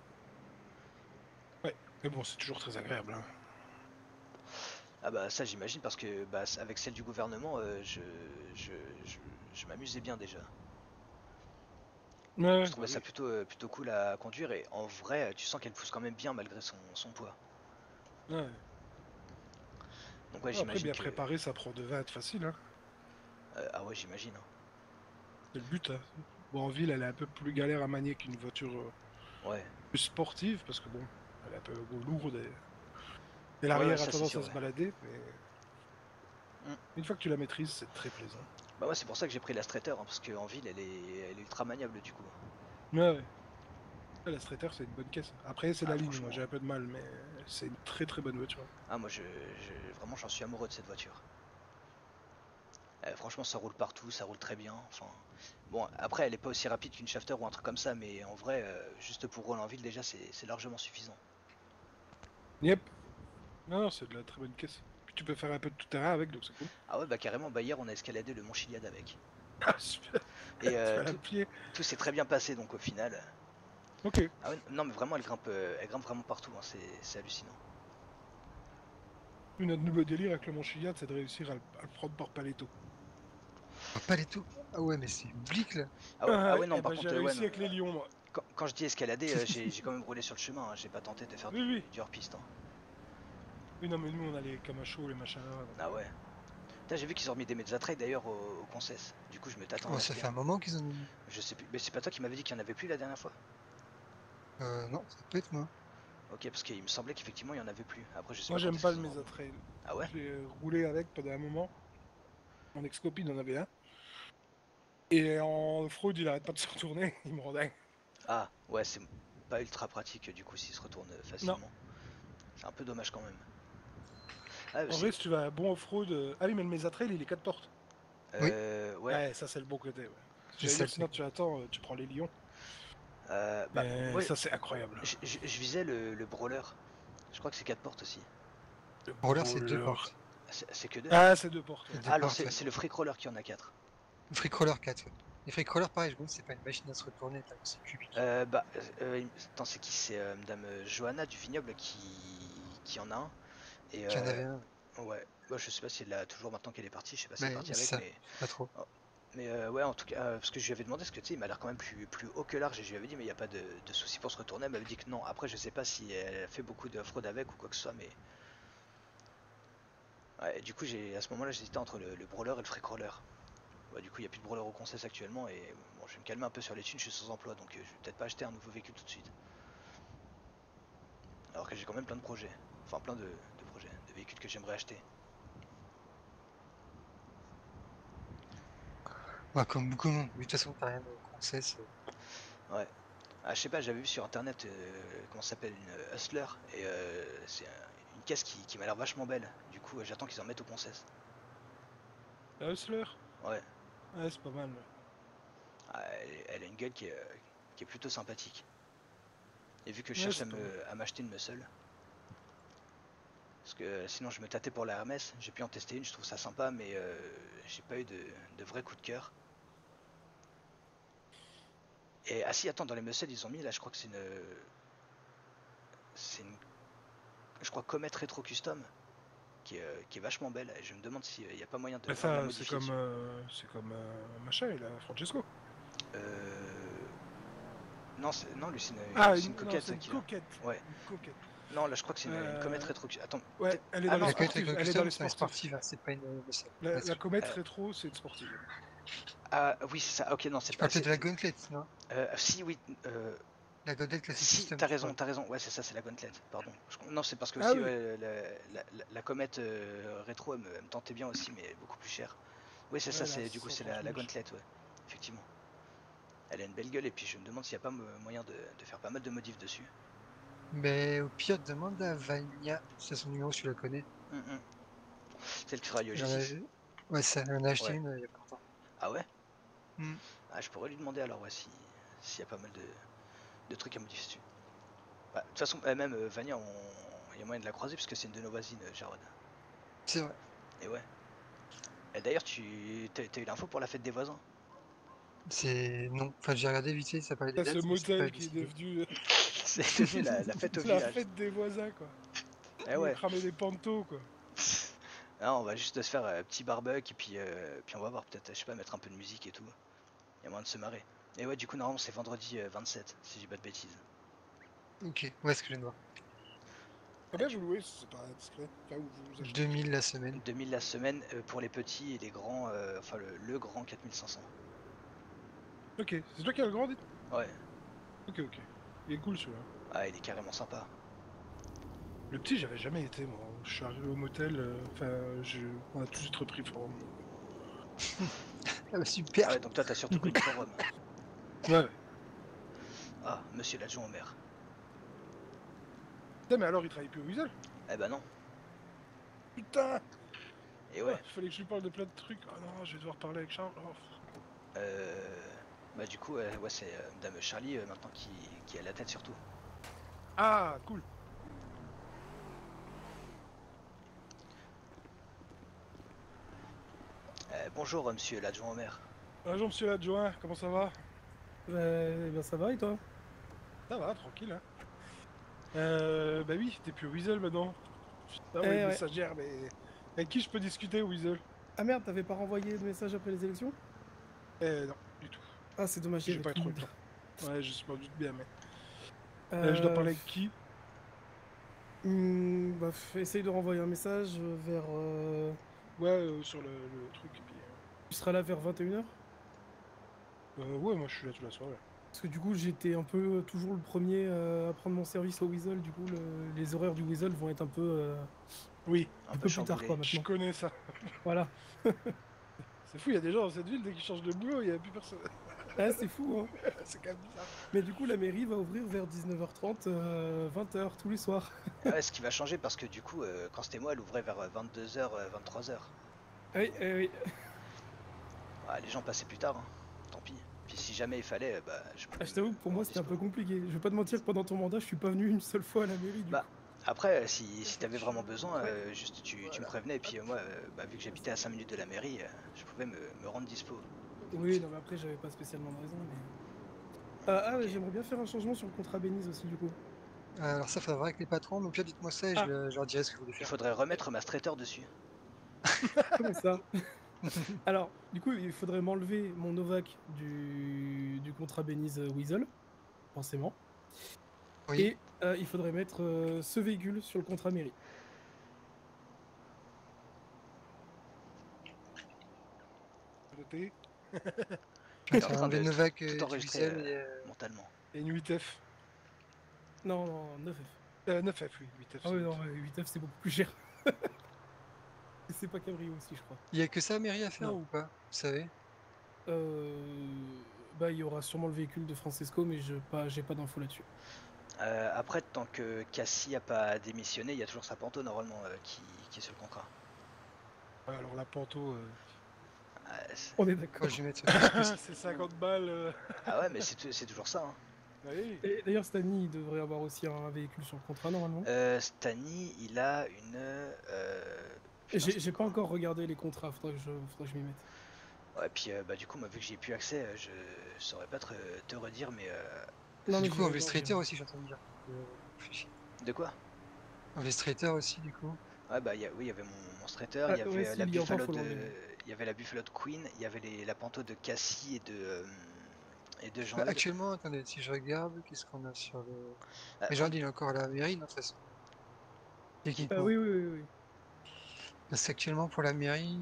Ouais, mais bon, c'est toujours très agréable, hein. Ah bah ça, j'imagine, parce que bah, avec celle du gouvernement, je, je, je m'amusais bien déjà. Je Ouais, trouvais bah ça oui. plutôt cool à conduire, et en vrai, tu sens qu'elle pousse quand même bien malgré son poids. Ouais. Donc ouais, Après, j'imagine bien que. préparé, ça prend de 20 facile, hein. Ah ouais, j'imagine, hein. C'est le but, hein. Bon, en ville, elle est un peu plus galère à manier qu'une voiture Ouais. plus sportive, parce que bon, elle est un peu lourde et Ouais, ouais, l'arrière a ça c'est tendance sûr, à se ouais. balader, mais Mm. une fois que tu la maîtrises, c'est très plaisant. Bah ouais, c'est pour ça que j'ai pris la Streeter, hein, parce qu'en ville, elle est ultra maniable du coup. Ouais, ouais. La Streeter, c'est une bonne caisse. Après, c'est Ah la ligne, moi franchement. j'ai un peu de mal, mais c'est une très très bonne voiture. Ah moi, vraiment, j'en suis amoureux de cette voiture. Franchement, ça roule partout, ça roule très bien. Enfin, bon, après, elle est pas aussi rapide qu'une shafter ou un truc comme ça, mais en vrai, juste pour rouler en ville, déjà, c'est largement suffisant. Yep. Non, non, c'est de la très bonne caisse. Puis tu peux faire un peu de tout terrain avec, donc c'est cool. Ah ouais, bah carrément, bah hier, on a escaladé le Mont Chiliad avec. Ah, super. Et Tu vas la pied. tout s'est très bien passé, donc au final. Ok. Ah ouais, non, mais vraiment, elle grimpe vraiment partout, hein, c'est hallucinant. Notre nouveau délire avec le Mont Chiliad, c'est de réussir à le prendre par Paletto. Oh, pas les tout. Ah ouais, mais c'est oblique là. Ah ouais, non, Et par ben j'ai contre, ouais, réussi non. avec les lions, moi. Quand je dis escalader, j'ai quand même roulé sur le chemin, hein, j'ai pas tenté de faire Oui, oui. du hors-piste, hein. Oui, non, mais nous, on a les Camacho, les machins là. Donc, Ah ouais. Putain, j'ai vu qu'ils ont remis des Mezzatrail d'ailleurs au Concess. Du coup, je me tâte à en Oh, ça acheter fait un. un moment qu'ils en ont mis. Je sais plus. Mais c'est pas toi qui m'avais dit qu'il y en avait plus la dernière fois? Non, ça peut être moi. Ok, parce qu'il me semblait qu'effectivement il y en avait plus. Après, je sais moi, pas quand j'aime est-ce pas le qu'ils en ont remis. Mesatrail. Ah ouais? Je l'ai roulé avec pendant un moment. Mon ex-copine en avait un. Et en fraude, il arrête pas de se retourner. Il me rend dingue. Ah, ouais, c'est pas ultra pratique du coup s'il se retourne Non. facilement. C'est un peu dommage quand même. Ah, En vrai, si tu vas à un bon off-road. Ah oui, mais le Mesatrail, il est 4 portes. Oui, Ouais. Ouais, ça, c'est le bon côté. Ouais. c'est J'allais ça dire, le sinon, truc. tu attends, tu prends les lions. Bah, Et moi, ça, c'est incroyable. je visais le brawler. Je crois que c'est 4 portes aussi. Le Roller, c'est deux brawler. portes. C'est que 2? Ah, c'est 2 portes, ouais. C'est deux Ah, alors portes, ouais. c'est le Freak Roller qui en a 4. Freak 4, ouais. Les Freak pareil, je me demande si c'est pas une machine à se retourner, tellement c'est cubique. Bah, attends, c'est qui? C'est Madame Johanna du Vignoble qui en a un. Et Qu'il y en avait un. ouais, bah, je sais pas si elle l'a toujours maintenant qu'elle est partie, je sais pas si elle est Ouais, partie c'est avec, ça. mais. Je sais pas trop. Oh, mais ouais, en tout cas, parce que je lui avais demandé, parce que tu sais, il m'a l'air quand même plus haut que large, et je lui avais dit, mais il n'y a pas de souci pour se retourner. Elle m'avait dit que non. Après, je sais pas si elle a fait beaucoup de fraude avec ou quoi que ce soit, mais. Ouais, du coup, à ce moment-là, j'hésitais entre le brawler et le freak roller. Ouais, du coup, il n'y a plus de brawler au concess actuellement, et bon, je vais me calmer un peu sur les thunes, je suis sans emploi, donc je vais peut-être pas acheter un nouveau véhicule tout de suite. Alors que j'ai quand même plein de projets. Enfin, plein de projets, de véhicules que j'aimerais acheter. Ouais, comme beaucoup de monde. Mais de toute façon, t'as rien de Concess. Ouais. Ah, je sais pas, j'avais vu sur internet comment ça s'appelle, une Hustler, et c'est une caisse qui m'a l'air vachement belle. Du coup, j'attends qu'ils en mettent au concess. La Hustler. Ouais. Ouais, c'est pas mal. Ouais. Ah, elle a une gueule qui est plutôt sympathique. Et vu que je Ouais, cherche c'est pas mal. à m'acheter une muscle. Parce que sinon je me tâtais pour la Hermès, j'ai pu en tester une, je trouve ça sympa, mais j'ai pas eu de vrai coup de cœur. Et ah si, attends, dans les muscles ils ont mis là, je crois que c'est une, je crois Comet Retro Custom qui est vachement belle. Et je me demande s'il n'y a pas moyen de Bah, vraiment la ça, modifier. c'est comme machin, là, Francesco. Non, non, lui c'est Ah, une coquette. c'est une coquette. Ouais. Une coquette. Non, là je crois que c'est une Comet Retro. Attends. Ouais, elle est Ah dans non, les La Comet sportives. Retro Elle est dans Custom, les c'est une sportives. sportive, hein, c'est pas une muscle. La comète rétro, c'est une sportive. Ah oui, c'est ça. Ok, non, c'est Tu pas. parles peut-être de la Gauntlet, non? Si, oui. La Gauntlet classique Si, custom. t'as je raison, crois. t'as raison. Ouais, c'est ça, c'est la Gauntlet. Pardon. Non, c'est parce que Ah aussi oui. ouais, la comète rétro, elle me tentait bien aussi, mais beaucoup plus cher. Oui, c'est ça. Ouais, C'est du coup c'est la 130 000. Gauntlet, ouais. Effectivement. Elle a une belle gueule et puis je me demande s'il n'y a pas moyen de faire pas mal de modifs dessus. Mais au pire, demande à Vania, c'est son numéro, si tu la connais. Celle qui travaille au Elle en a- G6. Ouais, ça, elle en a acheté Ouais. une il y a pas longtemps. Ah ouais. Hmm. Ah, je pourrais lui demander alors ouais, s'il y a pas mal de trucs à modifier dessus. Bah, de toute façon, même Vania, il y a moyen de la croiser puisque c'est une de nos voisines, Jarod. C'est vrai. Et ouais. Et d'ailleurs, t'as eu l'info pour la fête des voisins? C'est. Non. Enfin, j'ai regardé vite fait, ça parlait des Là, ce dates, mais c'est pas motel qui est décidé. devenu C'est devenu la fête au la village. fête des voisins, quoi. Eh Ils vont ouais. cramer des pantos, quoi. Non, on va juste se faire un petit barbecue et puis on va voir peut-être, je sais pas, mettre un peu de musique et tout. Il y a moyen de se marrer. Et ouais, du coup, normalement, c'est vendredi 27, si j'ai pas de bêtises. Ok, ouais, ce que je viens de voir. Combien vous louez, si c'est pas discret? Enfin, où vous achetez? 2000 la semaine. 2000 la semaine pour les petits et les grands, enfin le grand 4500. Ok, c'est toi qui as le grand, dites? Ouais, Ok. Il est cool, celui-là. ah, il est carrément sympa. Le petit, j'avais jamais été, moi. Je suis arrivé au motel, on a tous été pris forum. Ah bah super. Ah ouais, donc toi, t'as surtout pris le forum. Ouais. Ah, monsieur l'adjoint au maire. Putain, mais alors, il travaille plus au Weasel? Eh ben non. Putain! Et ouais, Il fallait que je lui parle de plein de trucs. Oh non, je vais devoir parler avec Charles. Oh. bah du coup, ouais, c'est Dame Charlie maintenant qui a la tête surtout. Ah, cool. Bonjour, monsieur l'adjoint au maire. Bonjour, monsieur l'adjoint, comment ça va? Ben ça va et toi? Ça va, tranquille, hein. Bah oui, t'es plus au Weasel maintenant. Ah ouais, ouais. messagère, mais... Avec qui je peux discuter au Weasel? Ah merde, t'avais pas renvoyé de message après les élections? Non, du tout. Ah c'est dommage, J'ai il y pas avait tout trop le le monde. temps. Ouais, je m'en doute bien, mais... je dois parler avec qui? Bah, essaye de renvoyer un message vers... Ouais, sur le truc, et puis... Tu seras là vers 21h? Ouais, moi je suis là toute la soirée. Parce que du coup j'étais un peu toujours le premier à prendre mon service au Weasel, du coup les horaires du Weasel vont être un peu, Oui, un peu plus tard chamboulé. quoi je maintenant. connais ça. Voilà. C'est fou, il y a des gens dans cette ville, dès qu'ils changent de boulot, il n'y a plus personne. Ah c'est fou hein. C'est quand même bizarre. Mais du coup la mairie va ouvrir vers 19h30, 20h tous les soirs. Ah ouais, ce qui va changer parce que du coup, quand c'était moi, elle ouvrait vers 22h, 23h. Oui, oui. Ah, les gens passaient plus tard, hein. Tant pis. Puis si jamais il fallait, bah je Ah, je t'avoue que pour moi c'était un peu compliqué. Je vais pas te mentir que pendant ton mandat je suis pas venu une seule fois à la mairie du Bah, coup. après, si t'avais vraiment besoin, juste tu me prévenais, et puis moi, bah, vu que j'habitais à 5 minutes de la mairie, je pouvais me rendre dispo. Oui, non mais après j'avais pas spécialement de raison mais... ouais, j'aimerais bien faire un changement sur le contrat Béniz aussi du coup. Alors ça, faudra voir avec les patrons, mais au pire, dites-moi ça et Ah. je leur dirai ce que vous voulez Il faire. faudrait remettre ma traiteur dessus. Comment ça? Alors, du coup, il faudrait m'enlever mon Novak du contrat Béniz Weasel, forcément. Oui. Et il faudrait mettre ce véhicule sur le contrat mairie. Noté. T'es en Ça va train enlever de Novak tout du enregistrer Weasel et, mentalement. Et une 8F. Non, non, 9F. 9F, oui, 8F. Ah oui, non, 8F c'est beaucoup plus cher. Et c'est pas cabrio aussi, je crois. Il y a que ça à mairie à faire Non. ou pas? Vous savez? Bah, il y aura sûrement le véhicule de Francesco, mais j'ai pas d'infos là-dessus. Après, tant que Cassie a pas démissionné, il y a toujours sa panto normalement qui est sur le contrat. Ouais, alors la panto, Ah, On est d'accord. Moi, je vais mettre c'est 50 balles. ah ouais, mais c'est toujours ça. Hein. Oui. Et d'ailleurs, Stani, il devrait avoir aussi un véhicule sur le contrat normalement. Stani, il a une. Putain, J'ai c'était pas quoi? encore regardé les contrats, faudrait que je m'y mette. Ouais, puis bah, du coup, moi, vu que j'y ai plus accès, je saurais pas te redire, mais. Non, mais Du coup, j'irai voir, Illustrator j'irai. aussi, je suis en train de dire. Réfléchis. De quoi? Illustrator aussi, du coup. Ouais, bah, oui, il y avait mon Strater, il Ah, y ouais, avait si, la obligatoire, Buffalo faut de. l'enlever. Il y avait la Buffalo de Queen, il y avait la Panto de Cassie et de Bah, Jean-Eudes. actuellement, attendez, si je regarde, qu'est-ce qu'on a sur le. Mais Fran- Jean, il est encore à la mairie, non, de toute façon. qui- Ah Techniquement. oui, oui, oui, oui. Parce qu'actuellement, pour la mairie.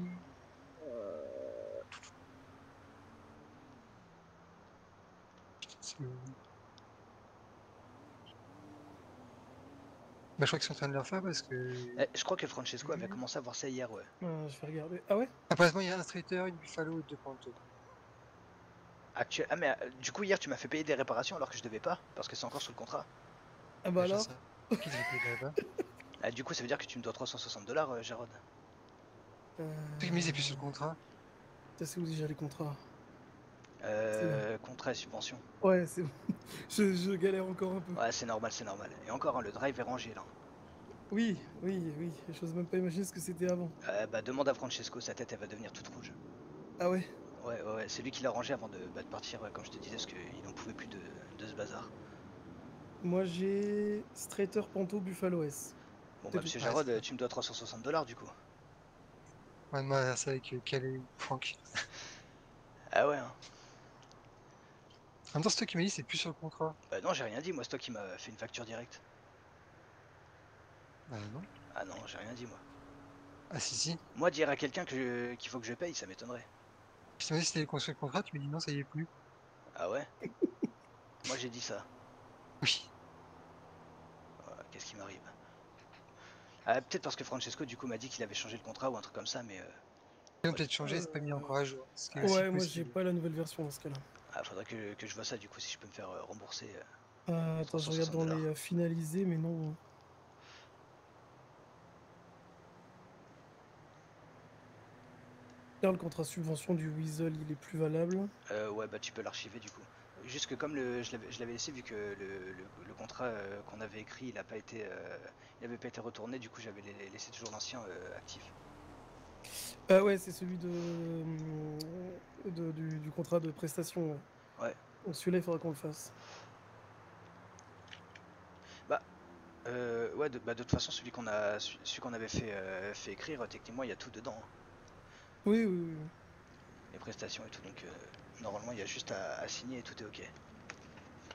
c'est le- Bah, je crois qu'ils sont en train de le faire parce que. Je crois que Francesco avait commencé à voir ça hier, ouais. Je vais regarder. Ah ouais? Apparemment, il y a un Strater, une Buffalo et deux Panto. Ah, mais du coup, hier, tu m'as fait payer des réparations alors que je devais pas, parce que c'est encore sous le contrat. Ah bah Je alors? sais. Qui devait payer là-bas? Du coup, ça veut dire que tu me dois 360 $, Jarod. Mais c'est plus sur le contrat. C'est où déjà les contrats? C'est bon. Contrat et subvention. Ouais, c'est bon. Je galère encore un peu. Ouais, c'est normal, c'est normal. Et encore, hein, le drive est rangé là. Oui, oui, oui. J'ose même pas imaginer ce que c'était avant. Bah, demande à Francesco, sa tête elle va devenir toute rouge. Ah ouais? Ouais, c'est lui qui l'a rangé avant de partir, comme je te disais, parce qu'il n'en pouvait plus de ce bazar. Moi j'ai Strater Panto Buffalo S. Bon, C'est bah, tout. monsieur Ouais, Jarod, c'est ça. tu me dois 360 $ du coup. Ouais, moi, c'est avec Calais ou Franck. Ah ouais, hein. En même temps, c'est toi qui m'as dit, c'est plus sur le contrat. Bah, non, j'ai rien dit, moi, c'est toi qui m'as fait une facture directe. Bah non. Ah non, j'ai rien dit, moi. Ah si, si. Moi, dire à quelqu'un qu'il faut que je paye, ça m'étonnerait. Puis tu m'as dit que c'était construit le contrat, tu m'as dit non, ça y est plus. Ah ouais? Moi, j'ai dit ça. Oui. Qu'est-ce qui m'arrive? Ah, peut-être parce que Francesco, du coup, m'a dit qu'il avait changé le contrat ou un truc comme ça, mais. Ils ont peut-être changé, c'est pas mis encore à jour. Ce qui est aussi Ouais, moi j'ai possible. pas la nouvelle version dans ce cas-là. Faudrait que je vois ça, du coup, si je peux me faire rembourser. Attends, je regarde dans 360 les finalisés, mais non. Là, le contrat subvention du Weasel, il est plus valable. Ouais, bah, tu peux l'archiver, du coup. Juste que comme je l'avais laissé, vu que le contrat qu'on avait écrit, il avait pas été retourné, du coup, j'avais laissé toujours l'ancien actif. Ouais, c'est celui du contrat de prestation. Ouais. Donc celui-là, il faudra qu'on le fasse. Ouais, de toute façon, celui qu'on avait fait écrire, techniquement, il y a tout dedans, hein. Oui, oui, oui. Les prestations et tout, donc normalement, il y a juste à signer et tout est ok.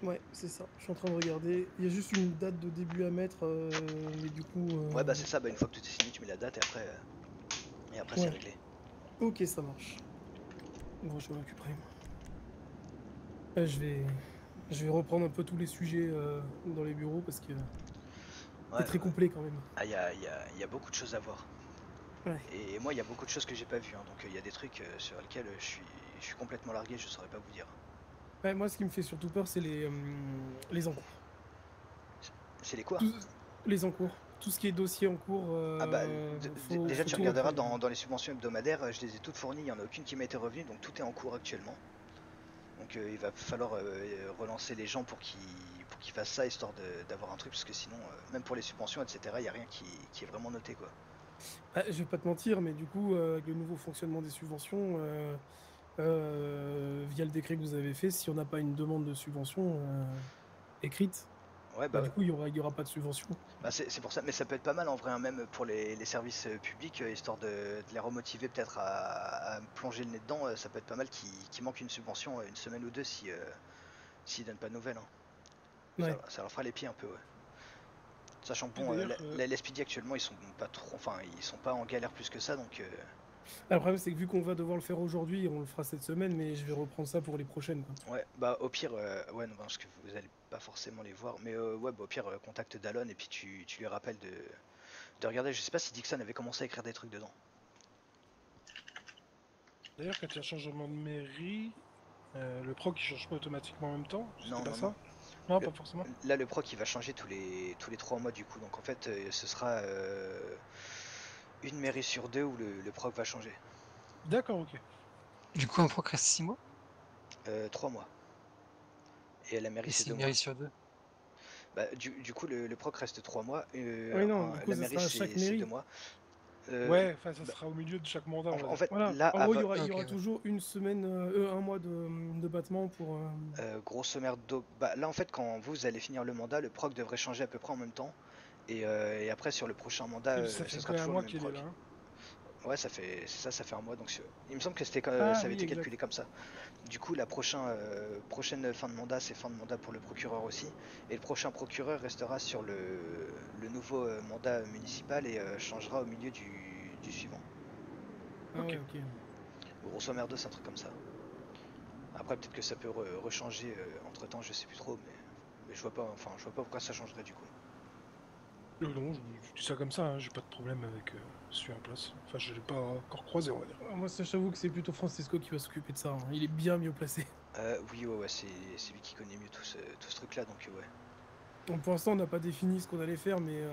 Ouais, c'est ça. Je suis en train de regarder. Il y a juste une date de début à mettre, mais du coup. Ouais, bah, c'est ça, bah, une fois que tout est signé, tu mets la date et après c'est Ouais. réglé. Ok, ça marche. Bon, je m'en occuperai. Je vais reprendre un peu tous les sujets dans les bureaux parce que Ouais, c'est très complet quand même. il y a beaucoup de choses à voir. Ouais. Et moi, il y a beaucoup de choses que j'ai pas vues, hein, donc il y a des trucs sur lesquels je suis complètement largué, je saurais pas vous dire. Ouais, moi, ce qui me fait surtout peur, c'est les encours. C'est les quoi? Les encours. Tout ce qui est dossier en cours. Déjà, faut tu tout regarderas reprendre. dans les subventions hebdomadaires, je les ai toutes fournies, il n'y en a aucune qui m'a été revenue, donc tout est en cours actuellement. Donc il va falloir relancer les gens pour qu'ils fassent ça, histoire d'avoir un truc, parce que sinon, même pour les subventions, etc., il n'y a rien qui est vraiment noté, quoi. Je vais pas te mentir, mais du coup, avec le nouveau fonctionnement des subventions, via le décret que vous avez fait, si on n'a pas une demande de subvention écrite, Ouais, du coup, il y aura pas de subvention. bah, c'est pour ça, mais ça peut être pas mal en vrai, hein, même pour les services publics, histoire de les remotiver peut-être à plonger le nez dedans, ça peut être pas mal qu'il manque une subvention une semaine ou deux s'ils donnent pas de nouvelles, hein. Ouais. Ça leur fera les pieds un peu, ouais. Sachant que Et bon, d'ailleurs, la LSPD actuellement ils sont pas trop, enfin ils sont pas en galère plus que ça, donc Le problème, c'est que vu qu'on va devoir le faire aujourd'hui, on le fera cette semaine, mais je vais reprendre ça pour les prochaines, quoi. ouais, bah au pire, ouais, non, parce que vous allez pas forcément les voir, mais ouais, bah, au pire, contacte Dallon et puis tu lui rappelles de regarder. Je sais pas si Dixon avait commencé à écrire des trucs dedans. d'ailleurs, quand il y a changement de mairie, le proc il change pas automatiquement en même temps? C'était Non, pas non, ça? non. Non, Le- pas forcément. Là, le proc il va changer tous les 3 mois du coup, donc en fait, ce sera une mairie sur deux où le proc va changer. D'accord, ok. Du coup, un proc reste 6 mois. 3 mois. Et à la mairie, Et c'est c'est 2 une mois. mairie sur 2. Bah, du coup, le proc reste 3 mois. Oui, non, du coup, La ça mairie, sera à chaque c'est 2 mairie. mois. Ouais, enfin, ça Bah, sera au milieu de chaque mandat, on va en dire. fait, Voilà. là, En gros, il y avant, aura, Ah, il y ok, aura ouais. toujours une semaine, un mois de battement pour. grosso merdo, bah, là, en fait, quand vous allez finir le mandat, le proc devrait changer à peu près en même temps. Et après, sur le prochain mandat, Ça fait ce sera que un toujours le mois même qu'il est proc. là. Hein. Ouais, c'est ça, ça fait un mois. Donc, il me semble que Ah ça avait oui, été exact. calculé comme ça. Du coup, la prochaine fin de mandat, c'est fin de mandat pour le procureur aussi. Et le prochain procureur restera sur le nouveau mandat municipal et changera au milieu du suivant. Ah Ok. ouais, ok. Grosso merdo, c'est un truc comme ça. Après, peut-être que ça peut rechanger entre temps, je sais plus trop, mais je vois pas pourquoi ça changerait du coup. Non, je dis ça comme ça, hein, j'ai pas de problème avec celui en place. Enfin, je l'ai pas encore croisé, on va dire. Moi, ça, j'avoue que c'est plutôt Francisco qui va s'occuper de ça. Hein. Il est bien mieux placé. Oui, ouais, c'est lui qui connaît mieux tout ce truc-là, donc ouais. Bon, pour l'instant, on n'a pas défini ce qu'on allait faire, mais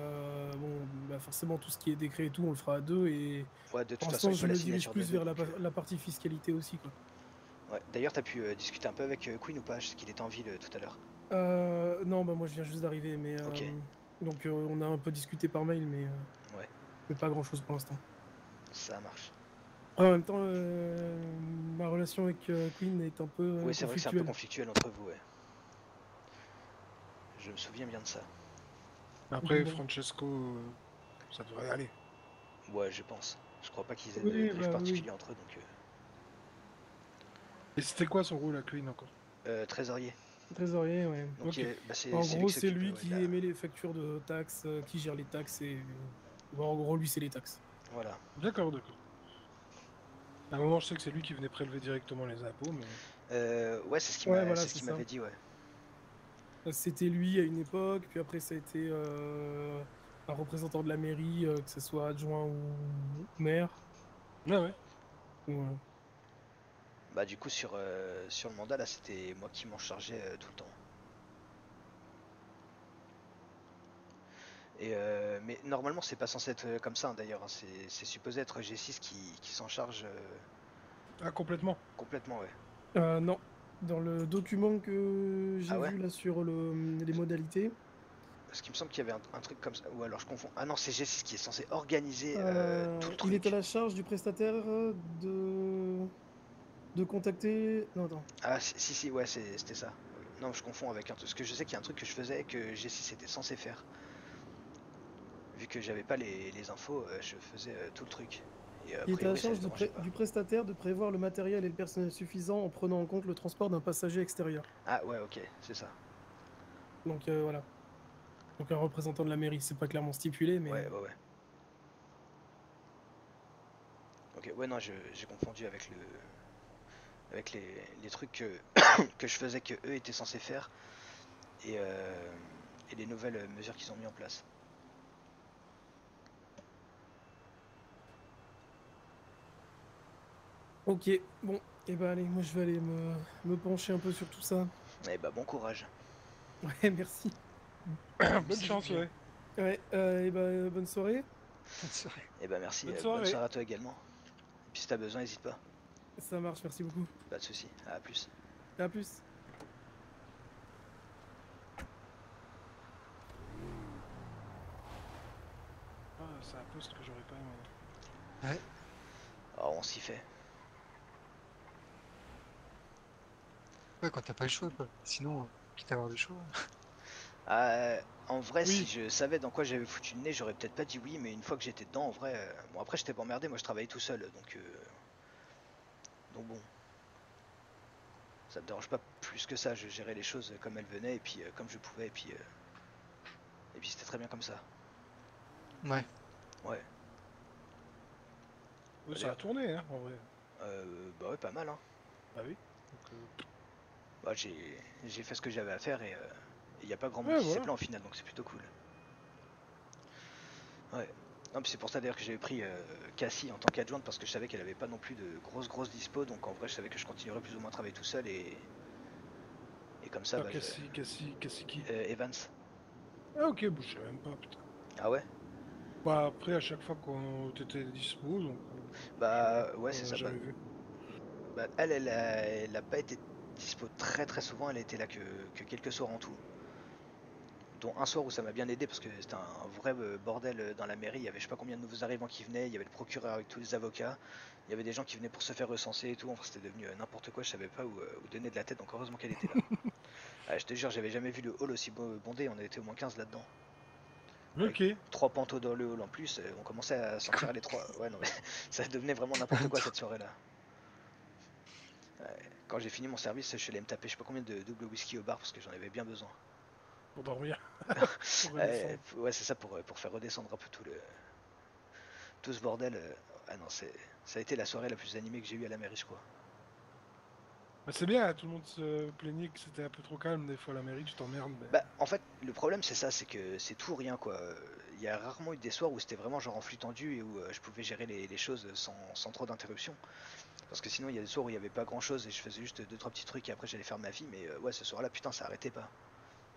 bon, bah forcément, tout ce qui est décret et tout, on le fera à deux. Et Ouais, de pour toute façon, l'instant, il je faut la me dirige signature des plus deux, vers donc, la partie fiscalité aussi, quoi. ouais. D'ailleurs, t'as pu discuter un peu avec Queen ou pas? Je sais qu'il était en ville tout à l'heure. Non, bah moi, je viens juste d'arriver, mais Ok, donc on a un peu discuté par mail, ouais, mais pas grand-chose pour l'instant. ça marche. En même temps, ma relation avec Queen est un peu Oui, c'est vrai que c'est un peu conflictuelle. conflictuel entre vous, ouais. Je me souviens bien de ça. Après, Bon. Francesco, ça devrait aller. Ouais, je pense. Je crois pas qu'ils aient de Oui, beef bah oui. particulier entre eux, donc Et c'était quoi son rôle à Queen encore? trésorier. Trésorier, ouais. Donc Ok. bah, En c'est lui gros, qui c'est s'occupe, lui ouais, qui émet les factures de taxes, qui gère les taxes et. Bon, en gros, lui, c'est les taxes. voilà. D'accord, d'accord. À un moment, je sais que c'est lui qui venait prélever directement les impôts, mais. Ouais, c'est ce qu'il Ouais, voilà, c'est ce c'est qu'il ça. m'avait dit, ouais. C'était lui à une époque, puis après, ça a été un représentant de la mairie, que ce soit adjoint ou maire. Ah ouais. Voilà. Bah du coup sur le mandat là, c'était moi qui m'en chargeais tout le temps. Mais normalement c'est pas censé être comme ça, hein, d'ailleurs, hein. C'est supposé être G6 qui s'en charge Ah, complètement. complètement, ouais. Non, dans le document que j'ai Ah ouais? vu là sur les modalités, Parce qu'il me semble qu'il y avait un truc comme ça. Ou alors je confonds. Ah non, c'est G6 qui est censé organiser tout le il est à truc. la charge du prestataire de contacter. Non, attends. Ah si, ouais, c'était ça. Non, je confonds avec un truc. Parce que je sais qu'il y a un truc que je faisais que G6 était censé faire. Vu que j'avais pas les infos, je faisais tout le truc. Et a Il est à la priori ça les charge dérangeait pas. du prestataire de prévoir le matériel et le personnel suffisant en prenant en compte le transport d'un passager extérieur. Ah ouais, ok, c'est ça. Donc voilà. Donc un représentant de la mairie, c'est pas clairement stipulé, mais Ouais. Ok, ouais, non, j'ai confondu avec les trucs que je faisais que eux étaient censés faire et, euh, et les nouvelles mesures qu'ils ont mis en place. ok. Bon, et bah allez, moi je vais aller me pencher un peu sur tout ça. Eh bah bon courage. Ouais, merci. Bonne chance, ouais. Ouais, et bah bonne soirée. Bonne soirée. Eh bah merci, Bonne bonne soirée. soirée à toi également. Et puis si t'as besoin, n'hésite pas. Ça marche, merci beaucoup. Pas de soucis, à plus. À plus. Ah, c'est un poste que j'aurais pas aimé. Ouais. Alors on s'y fait. Ouais, quand t'as pas le choix, quoi. Sinon, quitte à avoir le choix. En vrai, si Oui. je savais dans quoi j'avais foutu le nez, j'aurais peut-être pas dit oui, mais une fois que j'étais dedans, en vrai. Bon, après, j'étais pas emmerdé, moi je travaillais tout seul, donc bon. Ça me dérange pas plus que ça, je gérais les choses comme elles venaient, et puis comme je pouvais, et puis c'était très bien comme ça. Ouais. Ouais. Ouais, ça a D'ailleurs, tourné, hein, en vrai. bah ouais, pas mal, hein. Bah oui. Donc, Bah, j'ai fait ce que j'avais à faire, et il n'y a pas grand monde ouais, qui s'est voilà. plaint au final, donc c'est plutôt cool. Ouais. Non, puis c'est pour ça d'ailleurs que j'avais pris Cassie en tant qu'adjointe, parce que je savais qu'elle avait pas non plus de grosses dispo, donc en vrai je savais que je continuerais plus ou moins à travailler tout seul, et comme ça, Ah, bah, Cassie qui? Evans. Ah, ok, bah, je savais même pas, putain. Ah ouais? Bah, après, à chaque fois qu'on t'étais dispo, donc. Bah ouais, c'est ça. J'avais vu. Bah, elle a pas été dispo très très souvent, elle était là que quelques soirs en tout. Dont un soir où ça m'a bien aidé parce que c'était un vrai bordel dans la mairie, il y avait je sais pas combien de nouveaux arrivants qui venaient, il y avait le procureur avec tous les avocats, il y avait des gens qui venaient pour se faire recenser et tout, enfin c'était devenu n'importe quoi, je savais pas où donner de la tête, donc heureusement qu'elle était là. Ah, je te jure, j'avais jamais vu le hall aussi bondé, on était au moins 15 là-dedans. Avec Ok. 3 pantos dans le hall en plus, on commençait à sentir les trois. Ouais, non, mais ça devenait vraiment n'importe quoi cette soirée-là. Quand j'ai fini mon service, je suis allé me taper je sais pas combien de double whisky au bar parce que j'en avais bien besoin. Pour dormir. Pour redescendre. Ouais, c'est ça pour faire redescendre un peu tout ce bordel. Ah non, ça a été la soirée la plus animée que j'ai eue à la mairie, je crois. Bah, c'est bien, tout le monde se plaignait que c'était un peu trop calme des fois à la mairie, tu t'emmerdes. Mais... Bah, en fait, le problème c'est ça, c'est que c'est tout ou rien quoi. Il y a rarement eu des soirs où c'était vraiment genre en flux tendu et où je pouvais gérer les choses sans trop d'interruptions. Parce que sinon, il y a des soirs où il n'y avait pas grand chose et je faisais juste 2-3 petits trucs et après j'allais faire ma vie. Mais ouais, ce soir-là, putain, ça arrêtait pas.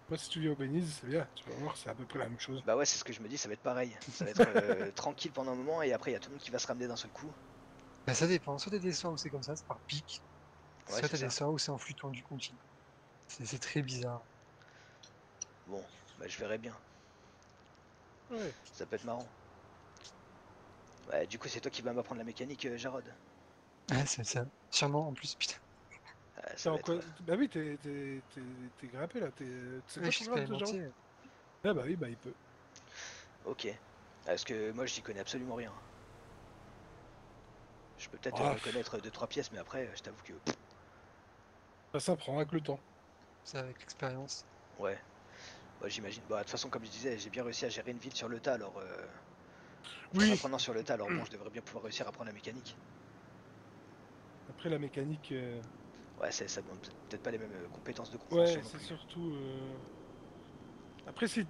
Moi, si tu viens au Belize, c'est bien, tu vas voir, c'est à peu près la même chose. Bah ouais, c'est ce que je me dis, ça va être pareil. Ça va être tranquille pendant un moment et après, il y a tout le monde qui va se ramener d'un seul coup. Bah, ça dépend. Soit t'as des soirs où c'est comme ça, c'est par pic. Ouais, Soit c'est t'as des ça. soirs où c'est en flux tendu continu. C'est très bizarre. Bon, bah je verrai bien. Ouais. Ça peut être marrant. Ouais, du coup, c'est toi qui vas m'apprendre la mécanique, Jarod. Ouais, c'est ça. Sûrement en plus, putain. Ça va être. Bah oui, t'es grimpé là. C'est Ouais, quoi je suis ton grade de genre? expérimenté. Ah bah oui, bah il peut. Ok. Parce que moi, j'y connais absolument rien. Je peux peut-être Ah, reconnaître 2-3 pièces, mais après, je t'avoue que. ça s'apprend avec le temps. Ça avec l'expérience. Ouais. Bah, j'imagine. Bah, de toute façon, comme je disais, j'ai bien réussi à gérer une ville sur le tas, alors. Enfin, en Oui. apprenant sur le tas, alors bon, je devrais bien pouvoir réussir à apprendre la mécanique. Après la mécanique, Ouais, ça demande peut-être pas les mêmes compétences de ouais, compréhension non c'est plus. surtout. Après, si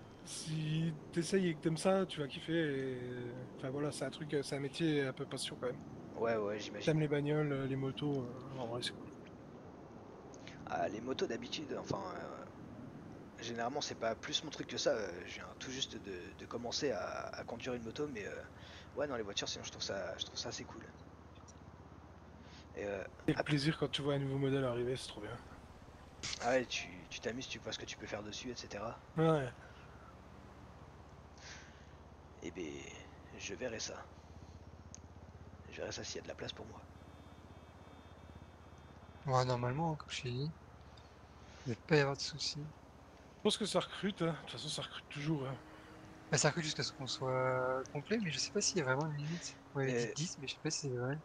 t'essayes et que t'aimes ça, tu vas kiffer. Enfin voilà, c'est un truc, c'est un métier un peu passion quand même. Ouais, j'imagine. T'aimes les bagnoles, les motos, en vrai c'est cool. Ah, les motos d'habitude, enfin. Généralement, c'est pas plus mon truc que ça. Je viens tout juste de commencer à conduire une moto, mais ouais, dans les voitures, sinon je trouve ça assez cool. Et, Et le ah, plaisir quand tu vois un nouveau modèle arriver, c'est trop bien. ah ouais, tu t'amuses, tu vois ce que tu peux faire dessus, etc. Ouais. Et ben, je verrai ça. Je verrai ça s'il y a de la place pour moi. Ouais, normalement, comme je t'ai dit, il ne va pas y avoir de soucis. Je pense que ça recrute, hein. De toute façon, ça recrute toujours, hein. Bah, ça recule jusqu'à ce qu'on soit complet, mais je sais pas s'il y a vraiment une limite. On m'avait dit Mais 10, mais je sais pas si c'est vrai.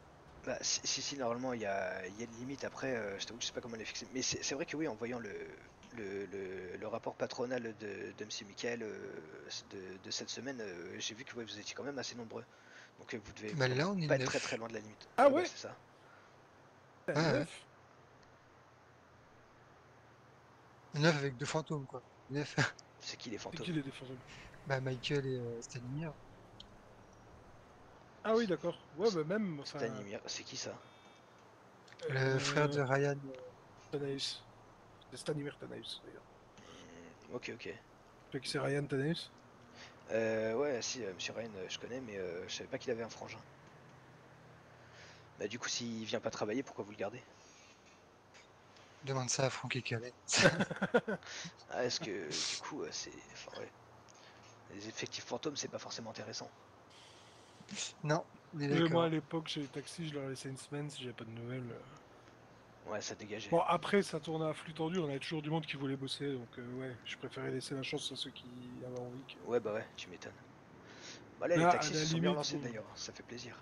bah, si, normalement, il y a une limite. Après, je t'avoue que je sais pas comment elle est fixée. Mais c'est vrai que oui, en voyant le rapport patronal de M. Michael de cette semaine, j'ai vu que ouais, vous étiez quand même assez nombreux. Donc vous devez Bah, vraiment là, on est pas être très très 9. loin de la limite. Ah Ouais, bah ouais? c'est ça. T'as Ouais, ouais. 9? 9 avec 2 fantômes, quoi. 9. C'est qui les C'est fantômes? qui les défenseurs? Bah, Michael et Stanimir. Ah oui, d'accord. Ouais, bah même, enfin... Stanimir, c'est qui ça? Le frère de Ryan. Thanaeus. C'est Stanimir Thanaeus, d'ailleurs. Ok. Tu sais qui c'est Ryan Thanaeus? Ouais, si, Monsieur Ryan, je connais, mais je savais pas qu'il avait un frangin. Bah du coup, s'il vient pas travailler, pourquoi vous le gardez? Demande ça à Franck et Calais. Ah, est-ce que du coup, c'est... Enfin, ouais. Les effectifs fantômes, c'est pas forcément intéressant. Non, on est Moi, à d'accord. l'époque, chez les taxis, je leur laissais une semaine si j'avais pas de nouvelles. Ouais, ça dégageait. Bon, après, ça tournait à flux tendu, on avait toujours du monde qui voulait bosser, donc ouais, je préférais laisser la chance à ceux qui avaient envie. Ouais, bah ouais, tu m'étonnes. Bah là, les Là, à taxis la se sont bien limite, lancés bon... d'ailleurs, ça fait plaisir.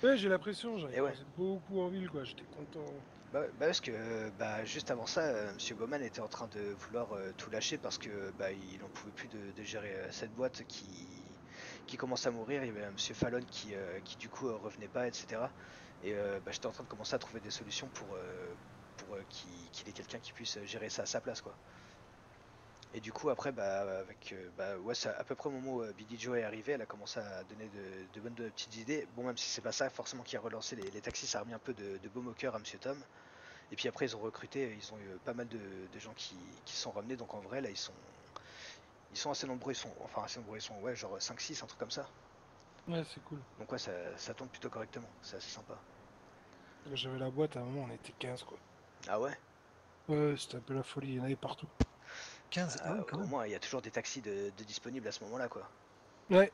Ouais, j'ai l'impression, j'en ai Et ouais, croisé beaucoup en ville, quoi, j'étais content. bah parce que bah, juste avant ça, Monsieur Bowman était en train de vouloir tout lâcher parce que bah, il en pouvait plus de gérer cette boîte qui commence à mourir. Il y avait Monsieur Fallon qui du coup revenait pas, etc. Et bah, j'étais en train de commencer à trouver des solutions pour qu'il ait quelqu'un qui puisse gérer ça à sa place, quoi. Et du coup après bah avec bah ouais c'est à peu près au moment où Billie Joe est arrivée, elle a commencé à donner de bonnes de petites idées. Bon même si c'est pas ça forcément qui a relancé les taxis, ça a remis un peu de baume au cœur à Monsieur Tom. Et puis après ils ont recruté, ils ont eu pas mal de gens qui sont ramenés, donc en vrai là ils sont assez nombreux, enfin assez nombreux, ils sont ouais genre 5-6, un truc comme ça. Ouais, c'est cool. Donc ouais ça tourne plutôt correctement, c'est assez sympa. J'avais la boîte, à un moment, on était 15, quoi. Ah ouais? Ouais, c'était un peu la folie, il y en avait partout. 15, ah ouais, quand Au même. moins, il y a toujours des taxis de disponibles à ce moment-là, quoi. Ouais,